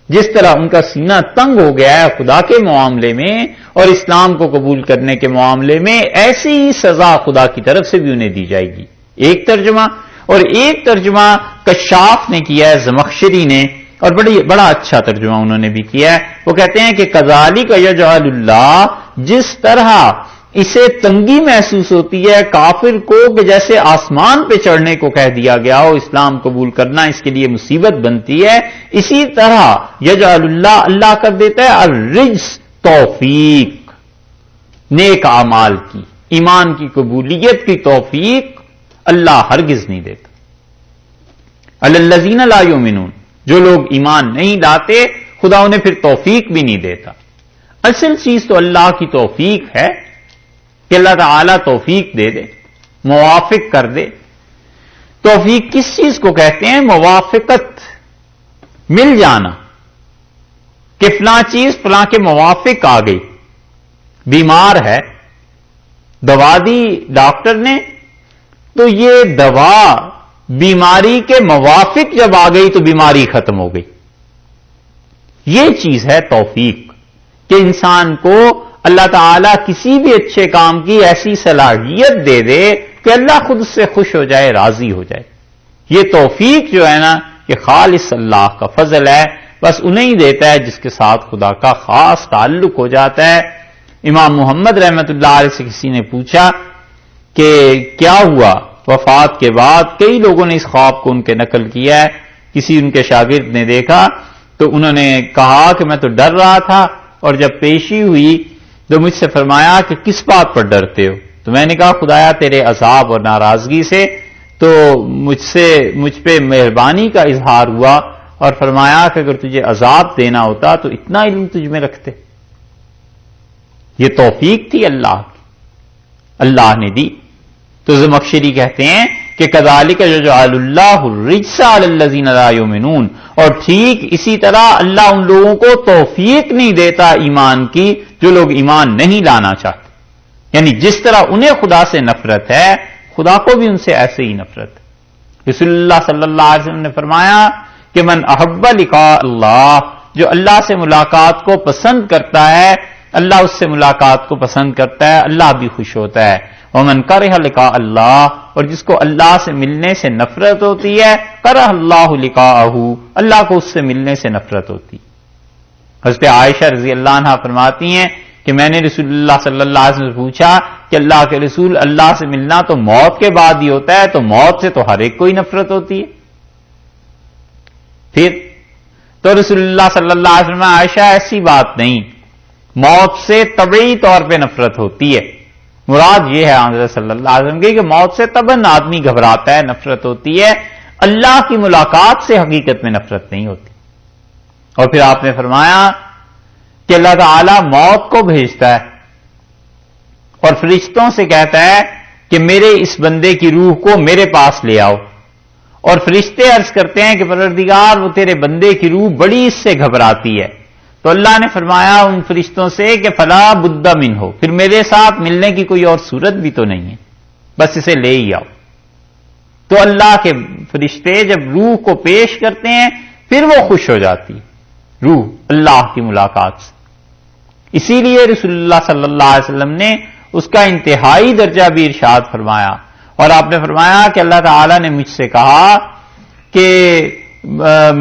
جس طرح ان کا سینہ تنگ ہو گیا ہے خدا کے معاملے میں اور اسلام کو قبول کرنے کے معاملے میں، ایسی ہی سزا خدا کی طرف سے بھی انہیں دی جائے گی. ایک ترجمہ. اور ایک ترجمہ کشاف نے کیا ہے، زمخشری نے، اور بڑا اچھا ترجمہ انہوں نے بھی کیا ہے. وہ کہتے ہیں کہ کذالک یجعل اللہ، جس طرح اسے تنگی محسوس ہوتی ہے کافر کو کہ جیسے آسمان پہ چڑھنے کو کہہ دیا گیا ہو، اسلام قبول کرنا اس کے لیے مصیبت بنتی ہے، اسی طرح یجعل اللہ کر دیتا ہے الرجس، توفیق، نیک اعمال کی، ایمان کی قبولیت کی توفیق اللہ ہرگز نہیں دیتا. علی الذین لا یؤمنون، جو لوگ ایمان نہیں لاتے خدا انہیں پھر توفیق بھی نہیں دیتا. اصل چیز تو اللہ کی توفیق ہے کہ اللہ تعالیٰ توفیق دے دے، موافق کر دے. توفیق کس چیز کو کہتے ہیں؟ موافقت، مل جانا، کہ فلاں چیز فلاں کے موافق آ گئی. بیمار ہے، دوا دی ڈاکٹر نے، تو یہ دوا بیماری کے موافق جب آ گئی تو بیماری ختم ہو گئی. یہ چیز ہے توفیق، کہ انسان کو اللہ تعالیٰ کسی بھی اچھے کام کی ایسی صلاحیت دے دے کہ اللہ خود سے خوش ہو جائے، راضی ہو جائے. یہ توفیق جو ہے نا، یہ خالص اللہ کا فضل ہے، بس انہیں ہی دیتا ہے جس کے ساتھ خدا کا خاص تعلق ہو جاتا ہے. امام محمد رحمت اللہ علیہ سے کسی نے پوچھا کہ کیا ہوا وفات کے بعد؟ کئی لوگوں نے اس خواب کو ان کے نقل کیا ہے. کسی ان کے شاگرد نے دیکھا تو انہوں نے کہا کہ میں تو ڈر رہا تھا، اور جب پیشی ہوئی تو مجھ سے فرمایا کہ کس بات پر ڈرتے ہو؟ تو میں نے کہا خدایا تیرے عذاب اور ناراضگی سے. تو مجھ پہ مہربانی کا اظہار ہوا اور فرمایا کہ اگر تجھے عذاب دینا ہوتا تو اتنا علم تجھ میں رکھتے. یہ توفیق تھی اللہ کی، اللہ نے دی. تو زمخشری کہتے ہیں کہ کذالک یجعل اللہ الرجس علی الذین لا یؤمنون، اور ٹھیک اسی طرح اللہ ان لوگوں کو توفیق نہیں دیتا ایمان کی جو لوگ ایمان نہیں لانا چاہتے. یعنی جس طرح انہیں خدا سے نفرت ہے، خدا کو بھی ان سے ایسے ہی نفرت ہے. رسول اللہ صلی اللہ علیہ وسلم نے فرمایا کہ من احب لقاء اللہ، جو اللہ سے ملاقات کو پسند کرتا ہے، اللہ اس سے ملاقات کو پسند کرتا ہے، اللہ بھی خوش ہوتا ہے. ومن کرہ لقاء اللہ، اور جس کو اللہ سے ملنے سے نفرت ہوتی ہے، کرہ اللہ لقاءہ، اللہ کو اس سے ملنے سے نفرت ہوتی. حضرت عائشہ رضی اللہ عنہا فرماتی ہیں کہ میں نے رسول اللہ صلی اللہ علیہ وسلم سے پوچھا کہ اللہ کے رسول، اللہ سے ملنا تو موت کے بعد ہی ہوتا ہے، تو موت سے تو ہر ایک کو ہی نفرت ہوتی ہے. پھر تو رسول اللہ صلی اللہ علیہ وسلم، عائشہ ایسی بات نہیں، موت سے طبعی طور پہ نفرت ہوتی ہے. مراد یہ ہے حضرت صلی اللہ علیہ وسلم کی کہ موت سے طبعاً آدمی گھبراتا ہے، نفرت ہوتی ہے، اللہ کی ملاقات سے حقیقت میں نفرت نہیں ہوتی. اور پھر آپ نے فرمایا کہ اللہ تعالی موت کو بھیجتا ہے اور فرشتوں سے کہتا ہے کہ میرے اس بندے کی روح کو میرے پاس لے آؤ، اور فرشتے عرض کرتے ہیں کہ پروردگار وہ تیرے بندے کی روح بڑی اس سے گھبراتی ہے. تو اللہ نے فرمایا ان فرشتوں سے کہ فلا بد منہ، پھر میرے ساتھ ملنے کی کوئی اور صورت بھی تو نہیں ہے، بس اسے لے ہی آؤ. تو اللہ کے فرشتے جب روح کو پیش کرتے ہیں پھر وہ خوش ہو جاتی روح اللہ کی ملاقات سے. اسی لیے رسول اللہ صلی اللہ علیہ وسلم نے اس کا انتہائی درجہ بھی ارشاد فرمایا، اور آپ نے فرمایا کہ اللہ تعالی نے مجھ سے کہا کہ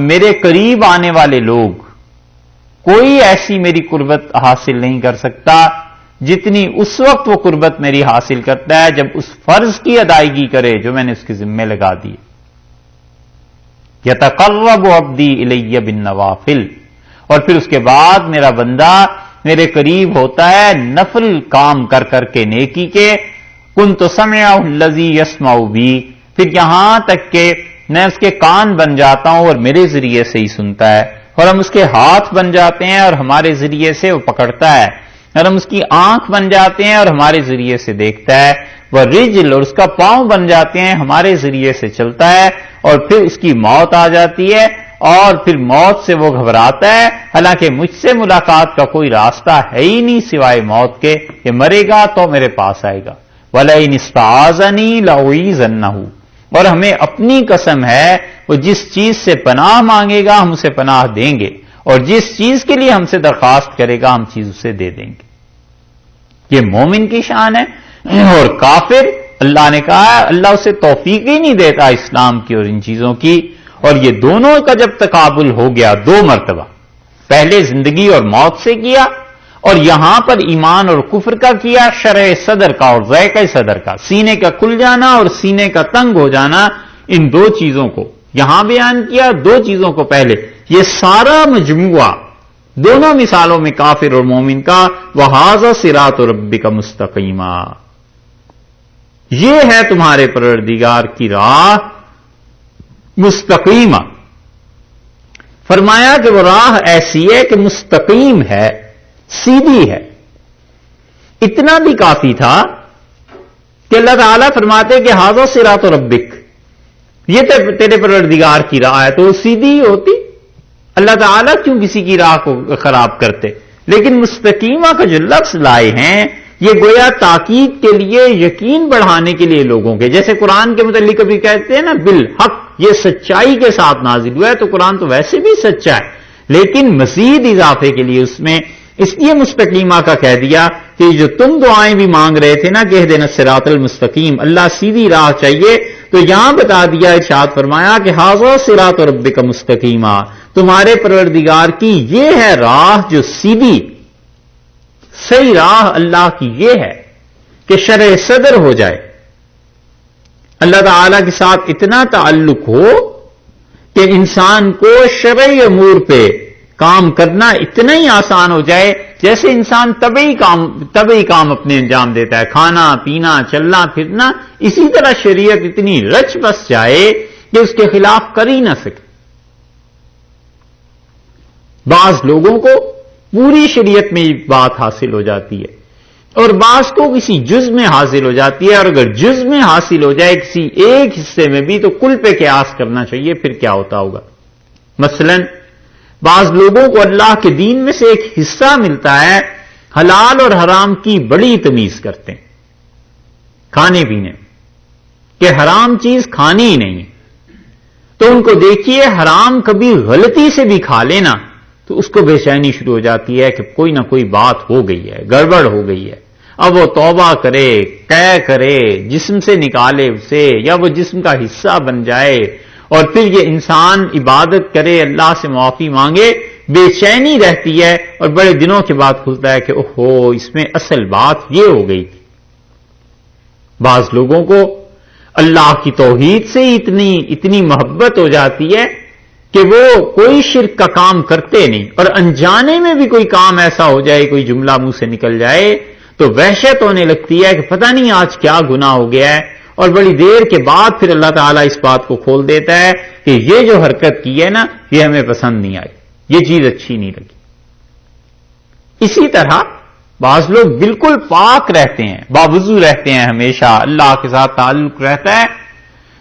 میرے قریب آنے والے لوگ کوئی ایسی میری قربت حاصل نہیں کر سکتا جتنی اس وقت وہ قربت میری حاصل کرتا ہے جب اس فرض کی ادائیگی کرے جو میں نے اس کے ذمے لگا دی. یتقرب عبدی الی بالنوافل، اور پھر اس کے بعد میرا بندہ میرے قریب ہوتا ہے نفل کام کر کر کے نیکی کے. کنت سمعہ الذی یسمع بی، پھر یہاں تک کہ میں اس کے کان بن جاتا ہوں اور میرے ذریعے سے ہی سنتا ہے، اور ہم اس کے ہاتھ بن جاتے ہیں اور ہمارے ذریعے سے وہ پکڑتا ہے، اور ہم اس کی آنکھ بن جاتے ہیں اور ہمارے ذریعے سے دیکھتا ہے، وہ رجل، اور اس کا پاؤں بن جاتے ہیں، ہمارے ذریعے سے چلتا ہے، اور پھر اس کی موت آ جاتی ہے اور پھر موت سے وہ گھبراتا ہے، حالانکہ مجھ سے ملاقات کا کوئی راستہ ہے ہی نہیں سوائے موت کے کہ مرے گا تو میرے پاس آئے گا. وَلَئِنِ اسْتَعَاذَنِي لَأُعِيذَنَّهُ، اور ہمیں اپنی قسم ہے وہ جس چیز سے پناہ مانگے گا ہم اسے پناہ دیں گے، اور جس چیز کے لیے ہم سے درخواست کرے گا ہم چیز اسے دے دیں گے. یہ مومن کی شان ہے. اور کافر، اللہ نے کہا ہے اللہ اسے توفیق ہی نہیں دیتا اسلام کی اور ان چیزوں کی. اور یہ دونوں کا جب تقابل ہو گیا 2 مرتبہ، پہلے زندگی اور موت سے کیا، اور یہاں پر ایمان اور کفر کا کیا، شرح صدر کا اور ذائقہ صدر کا، سینے کا کھل جانا اور سینے کا تنگ ہو جانا، ان 2 چیزوں کو یہاں بیان کیا. 2 چیزوں کو پہلے، یہ سارا مجموعہ دونوں مثالوں میں کافر اور مومن کا، وَهَذَا صِرَاطُ رَبِّكَ مُسْتَقِيمًا، یہ ہے تمہارے پروردگار کی راہ مستقیمہ. فرمایا کہ وہ راہ ایسی ہے کہ مستقیم ہے، سیدھی ہے. اتنا بھی کافی تھا کہ اللہ تعالیٰ فرماتے کہ ہاذا صراط ربک، یہ تیرے پروردگار کی راہ ہے، تو سیدھی ہی ہوتی. اللہ تعالیٰ کیوں کسی کی راہ کو خراب کرتے؟ لیکن مستقیمہ کا جو لفظ لائے ہیں یہ گویا تاکید کے لیے، یقین بڑھانے کے لیے لوگوں کے، جیسے قرآن کے متعلق کبھی کہتے ہیں نا بالحق، یہ سچائی کے ساتھ نازل ہوا ہے، تو قرآن تو ویسے بھی سچا ہے، لیکن مزید اضافے کے لیے اس میں اس لیے مستقیمہ کا کہہ دیا کہ جو تم دعائیں بھی مانگ رہے تھے نا کہ اہدنا الصراط المستقیم، اللہ سیدھی راہ چاہیے، تو یہاں بتا دیا، ارشاد فرمایا کہ ھذا صراط ربک مستقیما، تمہارے پروردگار کی یہ ہے راہ جو سیدھی، صحیح راہ اللہ کی یہ ہے کہ شرح صدر ہو جائے، اللہ تعالی کے ساتھ اتنا تعلق ہو کہ انسان کو شرعی امور پہ کام کرنا اتنا ہی آسان ہو جائے جیسے انسان طبعی کام اپنے انجام دیتا ہے، کھانا پینا چلنا پھرنا، اسی طرح شریعت اتنی رچ بس جائے کہ اس کے خلاف کر ہی نہ سکے. بعض لوگوں کو پوری شریعت میں یہ بات حاصل ہو جاتی ہے اور بعض کو کسی جز میں حاصل ہو جاتی ہے، اور اگر جز میں حاصل ہو جائے کسی ایک حصے میں بھی تو کل پہ قیاس کرنا چاہیے، پھر کیا ہوتا ہوگا. مثلا بعض لوگوں کو اللہ کے دین میں سے ایک حصہ ملتا ہے، حلال اور حرام کی بڑی تمیز کرتے ہیں کھانے پینے، کہ حرام چیز کھانی ہی نہیں ہے، تو ان کو دیکھیے حرام کبھی غلطی سے بھی کھا لینا تو اس کو بے چینی شروع ہو جاتی ہے کہ کوئی نہ کوئی بات ہو گئی ہے، گڑبڑ ہو گئی ہے. اب وہ توبہ کرے، قے کرے، جسم سے نکالے اسے، یا وہ جسم کا حصہ بن جائے، اور پھر یہ انسان عبادت کرے، اللہ سے معافی مانگے، بے چینی رہتی ہے، اور بڑے دنوں کے بعد کھلتا ہے کہ اوہو اس میں اصل بات یہ ہو گئی تھی۔ بعض لوگوں کو اللہ کی توحید سے اتنی محبت ہو جاتی ہے کہ وہ کوئی شرک کا کام کرتے نہیں، اور انجانے میں بھی کوئی کام ایسا ہو جائے، کوئی جملہ منہ سے نکل جائے تو وحشت ہونے لگتی ہے کہ پتہ نہیں آج کیا گناہ ہو گیا ہے، اور بڑی دیر کے بعد پھر اللہ تعالیٰ اس بات کو کھول دیتا ہے کہ یہ جو حرکت کی ہے نا یہ ہمیں پسند نہیں آئی، یہ چیز اچھی نہیں لگی۔ اسی طرح بعض لوگ بالکل پاک رہتے ہیں، باوضو رہتے ہیں، ہمیشہ اللہ کے ساتھ تعلق رہتا ہے،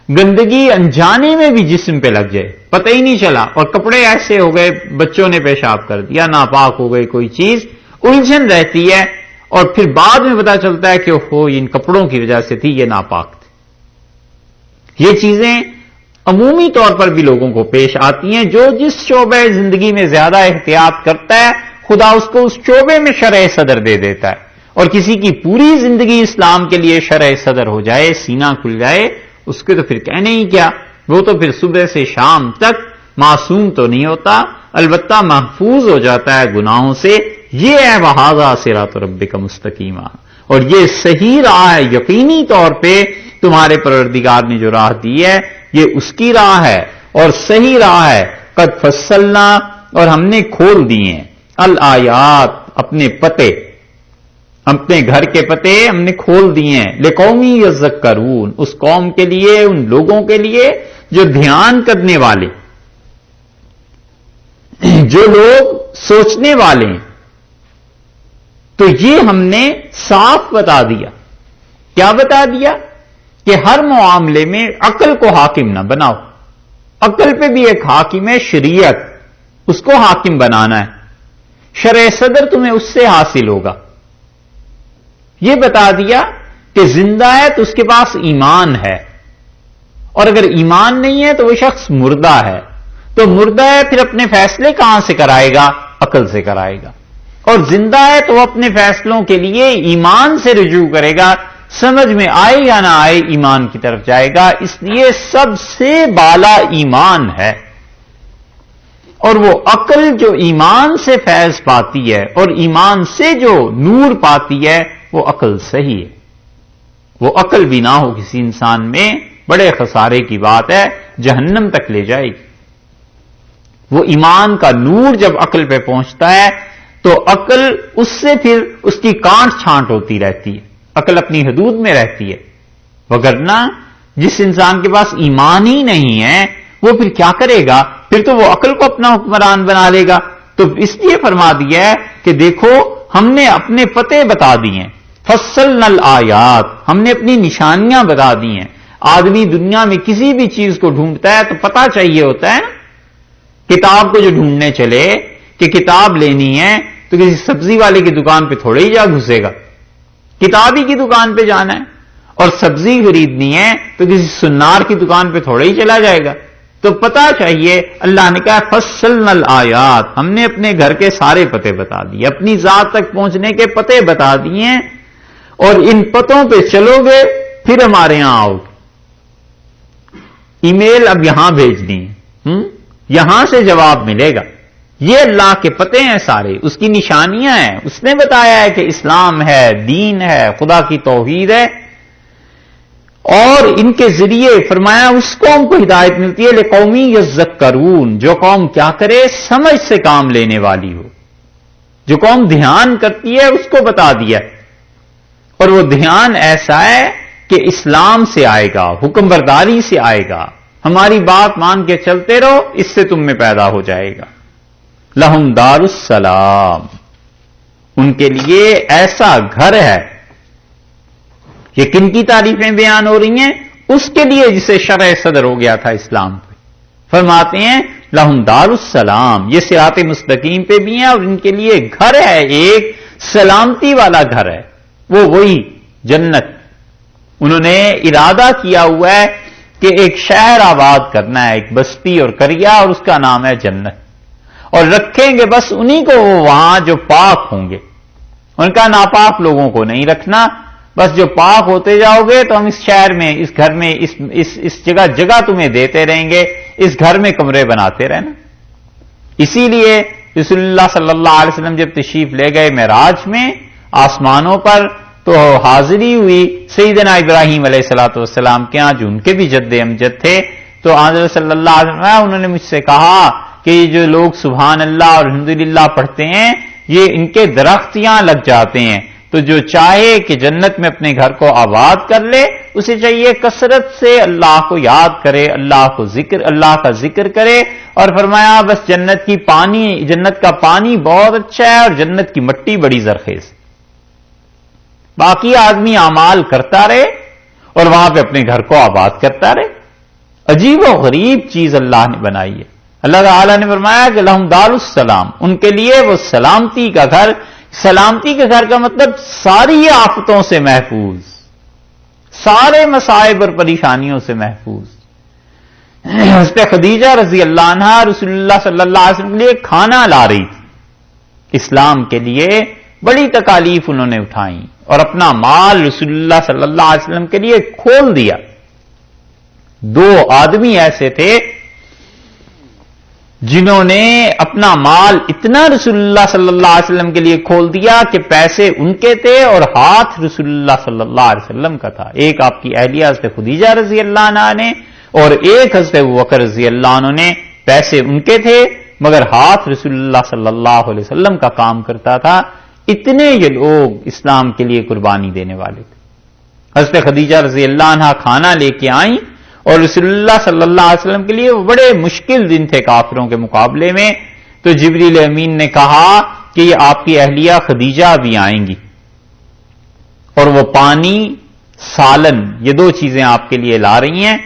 گندگی انجانے میں بھی جسم پہ لگ جائے پتہ ہی نہیں چلا، اور کپڑے ایسے ہو گئے بچوں نے پیشاب کر دیا، ناپاک ہو گئی کوئی چیز، الجھن رہتی ہے، اور پھر بعد میں پتہ چلتا ہے کہ اوہو ان کپڑوں کی وجہ سے تھی، یہ ناپاک تھے۔ یہ چیزیں عمومی طور پر بھی لوگوں کو پیش آتی ہیں، جو جس شعبہ زندگی میں زیادہ احتیاط کرتا ہے خدا اس کو اس شعبے میں شرع صدر دے دیتا ہے، اور کسی کی پوری زندگی اسلام کے لیے شرع صدر ہو جائے، سینہ کھل جائے، اس کے تو پھر کہنے ہی کیا، وہ تو پھر صبح سے شام تک معصوم تو نہیں ہوتا، البتہ محفوظ ہو جاتا ہے گناہوں سے۔ یہ ہے وَهَذَا صِرَاطُ رَبِّكَ مُسْتَقِیمًا، اور یہ صحیح راہ ہے، یقینی طور پہ تمہارے پروردگار نے جو راہ دی ہے یہ اس کی راہ ہے اور صحیح راہ ہے۔ قد فصلنا، اور ہم نے کھول دیے ہیں، الآیات، اپنے پتے، اپنے گھر کے پتے ہم نے کھول دیے ہیں، لقوم یذکرون، اس قوم کے لیے، ان لوگوں کے لیے جو دھیان کرنے والے، جو لوگ سوچنے والے ہیں۔ تو یہ ہم نے صاف بتا دیا، کیا بتا دیا کہ ہر معاملے میں عقل کو حاکم نہ بناؤ، عقل پہ بھی ایک حاکم ہے شریعت، اس کو حاکم بنانا ہے، شرع صدر تمہیں اس سے حاصل ہوگا۔ یہ بتا دیا کہ زندہ ہے تو اس کے پاس ایمان ہے، اور اگر ایمان نہیں ہے تو وہ شخص مردہ ہے، تو مردہ ہے پھر اپنے فیصلے کہاں سے کرائے گا؟ عقل سے کرائے گا، اور زندہ ہے تو وہ اپنے فیصلوں کے لیے ایمان سے رجوع کرے گا، سمجھ میں آئے یا نہ آئے ایمان کی طرف جائے گا۔ اس لیے سب سے بالا ایمان ہے، اور وہ عقل جو ایمان سے فیض پاتی ہے اور ایمان سے جو نور پاتی ہے وہ عقل صحیح ہے۔ وہ عقل بھی نہ ہو کسی انسان میں بڑے خسارے کی بات ہے، جہنم تک لے جائے گی۔ وہ ایمان کا نور جب عقل پہ پہنچتا ہے تو عقل اس سے پھر اس کی کانٹ چھانٹ ہوتی رہتی ہے، عقل اپنی حدود میں رہتی ہے، وگرنہ جس انسان کے پاس ایمان ہی نہیں ہے وہ پھر کیا کرے گا؟ پھر تو وہ عقل کو اپنا حکمران بنا لے گا۔ تو اس لیے فرما دیا ہے کہ دیکھو ہم نے اپنے پتے بتا دیے ہیں، فصلنا الآیات، ہم نے اپنی نشانیاں بتا دی ہیں۔ آدمی دنیا میں کسی بھی چیز کو ڈھونڈتا ہے تو پتہ چاہیے ہوتا ہے، کتاب کو جو ڈھونڈنے چلے کہ کتاب لینی ہے تو کسی سبزی والے کی دکان پہ تھوڑے ہی جا گھسے گا، کتاب ہی کی دکان پہ جانا ہے، اور سبزی خریدنی ہے تو کسی سنار کی دکان پہ تھوڑے ہی چلا جائے گا۔ تو پتہ چاہیے، اللہ نے کہا فصلنا الآیات، ہم نے اپنے گھر کے سارے پتے بتا دیے، اپنی ذات تک پہنچنے کے پتے بتا دیے، اور ان پتوں پہ چلو گے پھر ہمارے یہاں آؤ گے۔ ای میل اب یہاں بھیجنی ہے، یہاں سے جواب ملے گا۔ یہ اللہ کے پتے ہیں سارے، اس کی نشانیاں ہیں، اس نے بتایا ہے کہ اسلام ہے، دین ہے، خدا کی توحید ہے، اور ان کے ذریعے فرمایا اس قوم کو ہدایت ملتی ہے، لقوم یذکرون، جو قوم کیا کرے؟ سمجھ سے کام لینے والی ہو، جو قوم دھیان کرتی ہے اس کو بتا دیا، اور وہ دھیان ایسا ہے کہ اسلام سے آئے گا، حکم برداری سے آئے گا، ہماری بات مان کے چلتے رہو، اس سے تم میں پیدا ہو جائے گا۔ لہم دار السلام، ان کے لیے ایسا گھر ہے۔ یہ کن کی تعریفیں بیان ہو رہی ہیں؟ اس کے لیے جسے شرع صدر ہو گیا تھا اسلام پہ۔ فرماتے ہیں لہم دار السلام، یہ صراط مستقیم پہ بھی ہیں، اور ان کے لیے گھر ہے، ایک سلامتی والا گھر ہے، وہ وہی جنت۔ انہوں نے ارادہ کیا ہوا ہے کہ ایک شہر آباد کرنا ہے، ایک بستی اور قریہ، اور اس کا نام ہے جنت، اور رکھیں گے بس انہی کو وہاں جو پاک ہوں گے، ان کا ناپاک لوگوں کو نہیں رکھنا، بس جو پاک ہوتے جاؤ گے تو ہم اس شہر میں، اس گھر میں، اس جگہ جگہ تمہیں دیتے رہیں گے، اس گھر میں کمرے بناتے رہنا۔ اسی لیے رسول اللہ صلی اللہ علیہ وسلم جب تشریف لے گئے معراج میں آسمانوں پر، تو حاضری ہوئی سیدنا ابراہیم علیہ الصلوۃ والسلام کے ہاں، جو ان کے بھی جد امجد تھے۔ تو حضرت صلی اللہ علیہ وسلم انہوں نے مجھ سے کہا کہ یہ جو لوگ سبحان اللہ اور الحمدللہ پڑھتے ہیں، یہ ان کے درخت یہاں لگ جاتے ہیں، تو جو چاہے کہ جنت میں اپنے گھر کو آباد کر لے، اسے چاہیے کثرت سے اللہ کو یاد کرے، اللہ کا ذکر کرے، اور فرمایا بس جنت کا پانی بہت اچھا ہے اور جنت کی مٹی بڑی زرخیز، باقی آدمی اعمال کرتا رہے اور وہاں پہ اپنے گھر کو آباد کرتا رہے۔ عجیب و غریب چیز اللہ نے بنائی ہے۔ اللہ تعالیٰ نے فرمایا کہ لہم دار السلام، ان کے لیے وہ سلامتی کا گھر۔ سلامتی کے گھر کا مطلب ساری آفتوں سے محفوظ، سارے مصائب اور پریشانیوں سے محفوظ۔ حضرت خدیجہ رضی اللہ عنہا رسول اللہ صلی اللہ علیہ وسلم کے لیے کھانا لا رہی تھی، اسلام کے لیے بڑی تکالیف انہوں نے اٹھائیں اور اپنا مال رسول اللہ صلی اللہ علیہ وسلم کے لیے کھول دیا۔ دو آدمی ایسے تھے جنہوں نے اپنا مال اتنا رسول اللہ صلی اللہ علیہ وسلم کے لیے کھول دیا کہ پیسے ان کے تھے اور ہاتھ رسول اللہ صلی اللہ علیہ وسلم کا تھا۔ ایک آپ کی اہلیہ حضرت خدیجہ رضی اللہ عنہا نے اور ایک حضرت ابوبکر رضی اللہ عنہ نے، پیسے ان کے تھے مگر ہاتھ رسول اللہ صلی اللہ علیہ وسلم کا کام کرتا تھا۔ اتنے یہ لوگ اسلام کے لیے قربانی دینے والے تھے۔ حضرت خدیجہ رضی اللہ عنہا کھانا لے کے آئیں اور رسول اللہ صلی اللہ علیہ وسلم کے لیے بڑے مشکل دن تھے کافروں کے مقابلے میں، تو جبریل امین نے کہا کہ یہ آپ کی اہلیہ خدیجہ بھی آئیں گی اور وہ پانی، سالن، یہ دو چیزیں آپ کے لیے لا رہی ہیں،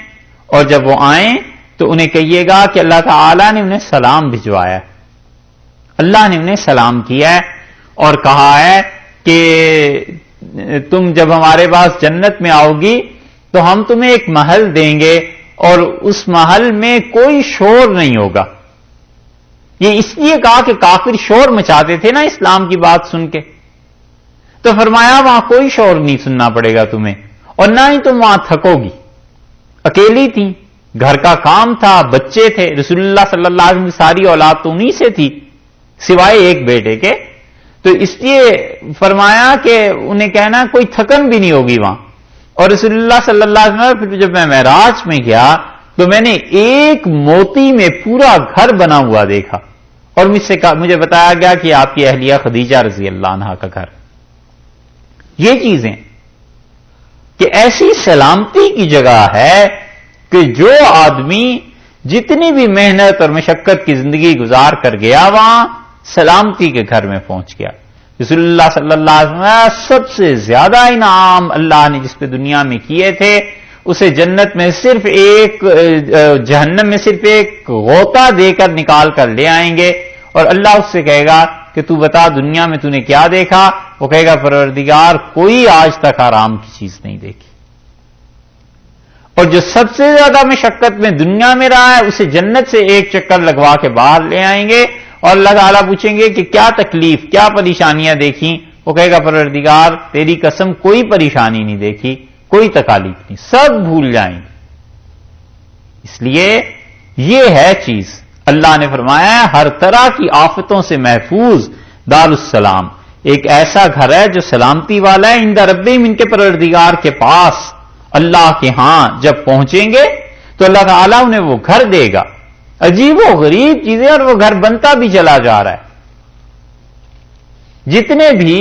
اور جب وہ آئیں تو انہیں کہیے گا کہ اللہ تعالیٰ نے انہیں سلام بھجوایا ہے، اللہ نے انہیں سلام کیا ہے اور کہا ہے کہ تم جب ہمارے پاس جنت میں آؤ گی تو ہم تمہیں ایک محل دیں گے اور اس محل میں کوئی شور نہیں ہوگا۔ یہ اس لیے کہا کہ کافر شور مچاتے تھے نا اسلام کی بات سن کے، تو فرمایا وہاں کوئی شور نہیں سننا پڑے گا تمہیں، اور نہ ہی تم وہاں تھکو گی۔ اکیلی تھی، گھر کا کام تھا، بچے تھے، رسول اللہ صلی اللہ علیہ وسلم کی ساری اولاد تو انہی سے تھی سوائے ایک بیٹے کے، تو اس لیے فرمایا کہ انہیں کہنا کوئی تھکن بھی نہیں ہوگی وہاں۔ اور رسول اللہ صلی اللہ علیہ وسلم پھر جب میں معراج میں گیا تو میں نے ایک موتی میں پورا گھر بنا ہوا دیکھا، اور مجھے بتایا گیا کہ آپ کی اہلیہ خدیجہ رضی اللہ عنہا کا گھر۔ یہ چیزیں کہ ایسی سلامتی کی جگہ ہے کہ جو آدمی جتنی بھی محنت اور مشقت کی زندگی گزار کر گیا وہاں سلامتی کے گھر میں پہنچ گیا۔ رسول اللہ صلی اللہ علیہ وسلم سب سے زیادہ انعام اللہ نے جس پہ دنیا میں کیے تھے، اسے جنت میں صرف ایک، جہنم میں صرف ایک غوطہ دے کر نکال کر لے آئیں گے، اور اللہ اس سے کہے گا کہ تو بتا دنیا میں تو نے کیا دیکھا؟ وہ کہے گا پروردگار کوئی آج تک آرام کی چیز نہیں دیکھی، اور جو سب سے زیادہ مشقت میں دنیا میں رہا ہے اسے جنت سے ایک چکر لگوا کے باہر لے آئیں گے، اور اللہ تعالیٰ پوچھیں گے کہ کیا تکلیف، کیا پریشانیاں دیکھیں؟ وہ کہے گا پروردگار تیری قسم کوئی پریشانی نہیں دیکھی، کوئی تکالیف نہیں، سب بھول جائیں گے۔ اس لیے یہ ہے چیز، اللہ نے فرمایا ہے ہر طرح کی آفتوں سے محفوظ دار السلام، ایک ایسا گھر ہے جو سلامتی والا ہے، عند ربہم، ان کے پروردگار کے پاس، اللہ کے ہاں جب پہنچیں گے تو اللہ تعالیٰ انہیں وہ گھر دے گا۔ عجیب و غریب چیزیں، اور وہ گھر بنتا بھی چلا جا رہا ہے۔ جتنے بھی،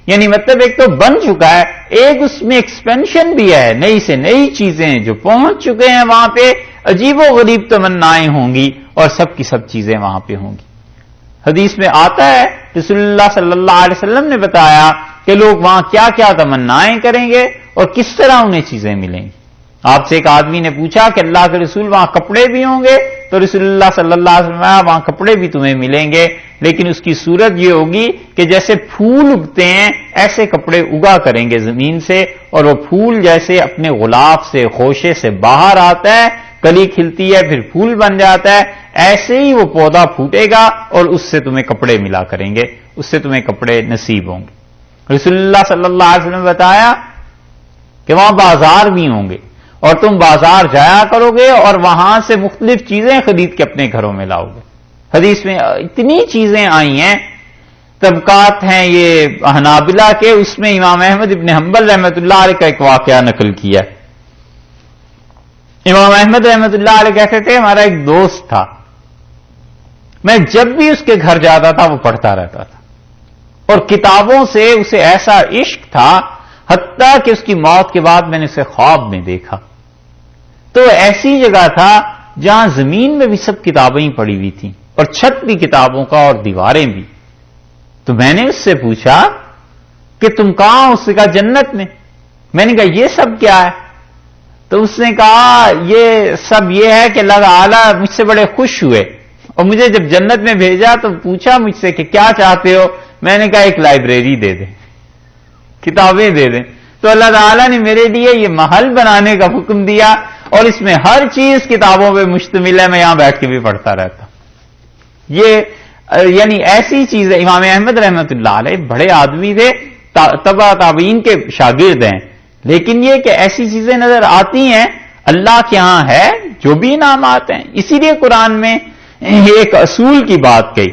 یعنی مطلب ایک تو بن چکا ہے، ایک اس میں ایکسپینشن بھی ہے، نئی سے نئی چیزیں جو پہنچ چکے ہیں وہاں پہ، عجیب و غریب تمنائیں ہوں گی اور سب کی سب چیزیں وہاں پہ ہوں گی۔ حدیث میں آتا ہے رسول اللہ صلی اللہ علیہ وسلم نے بتایا کہ لوگ وہاں کیا کیا تمنائیں کریں گے اور کس طرح انہیں چیزیں ملیں گی۔ آپ سے ایک آدمی نے پوچھا کہ اللہ کے رسول وہاں کپڑے بھی ہوں گے؟ تو رسول اللہ صلی اللہ علیہ وسلم وہاں کپڑے بھی تمہیں ملیں گے، لیکن اس کی صورت یہ ہوگی کہ جیسے پھول اگتے ہیں ایسے کپڑے اگا کریں گے زمین سے، اور وہ پھول جیسے اپنے غلاف سے، خوشے سے باہر آتا ہے، کلی کھلتی ہے پھر پھول بن جاتا ہے، ایسے ہی وہ پودا پھوٹے گا اور اس سے تمہیں کپڑے ملا کریں گے، اس سے تمہیں کپڑے نصیب ہوں گے۔ رسول اللہ صلی اللہ علیہ وسلم نے بتایا کہ وہاں بازار بھی ہوں گے اور تم بازار جایا کرو گے اور وہاں سے مختلف چیزیں خرید کے اپنے گھروں میں لاؤ گے. حدیث میں اتنی چیزیں آئی ہیں. طبقات ہیں یہ حنابلہ کے، اس میں امام احمد ابن حنبل رحمۃ اللہ علیہ کا ایک واقعہ نقل کیا. امام احمد رحمۃ اللہ علیہ کہتے تھے ہمارا ایک دوست تھا، میں جب بھی اس کے گھر جاتا تھا وہ پڑھتا رہتا تھا اور کتابوں سے اسے ایسا عشق تھا حتیٰ کہ اس کی موت کے بعد میں نے اسے خواب میں دیکھا. تو ایسی جگہ تھا جہاں زمین میں بھی سب کتابیں ہی پڑی ہوئی تھیں اور چھت بھی کتابوں کا اور دیواریں بھی. تو میں نے اس سے پوچھا کہ تم کہاں؟ اس نے کہا جنت میں. میں نے کہا یہ سب کیا ہے؟ تو اس نے کہا یہ سب یہ ہے کہ اللہ تعالیٰ مجھ سے بڑے خوش ہوئے اور مجھے جب جنت میں بھیجا تو پوچھا مجھ سے کہ کیا چاہتے ہو؟ میں نے کہا ایک لائبریری دے دیں، کتابیں دے دیں. تو اللہ تعالیٰ نے میرے لیے یہ محل بنانے کا حکم دیا اور اس میں ہر چیز کتابوں پہ مشتمل ہے، میں یہاں بیٹھ کے بھی پڑھتا رہتا. یہ یعنی ایسی چیز ہے. امام احمد رحمۃ اللہ علیہ بڑے آدمی تھے، تبع تابعین کے شاگرد ہیں، لیکن یہ کہ ایسی چیزیں نظر آتی ہیں اللہ کے ہاں ہے جو بھی انعامات ہیں. اسی لیے قرآن میں ایک اصول کی بات کہی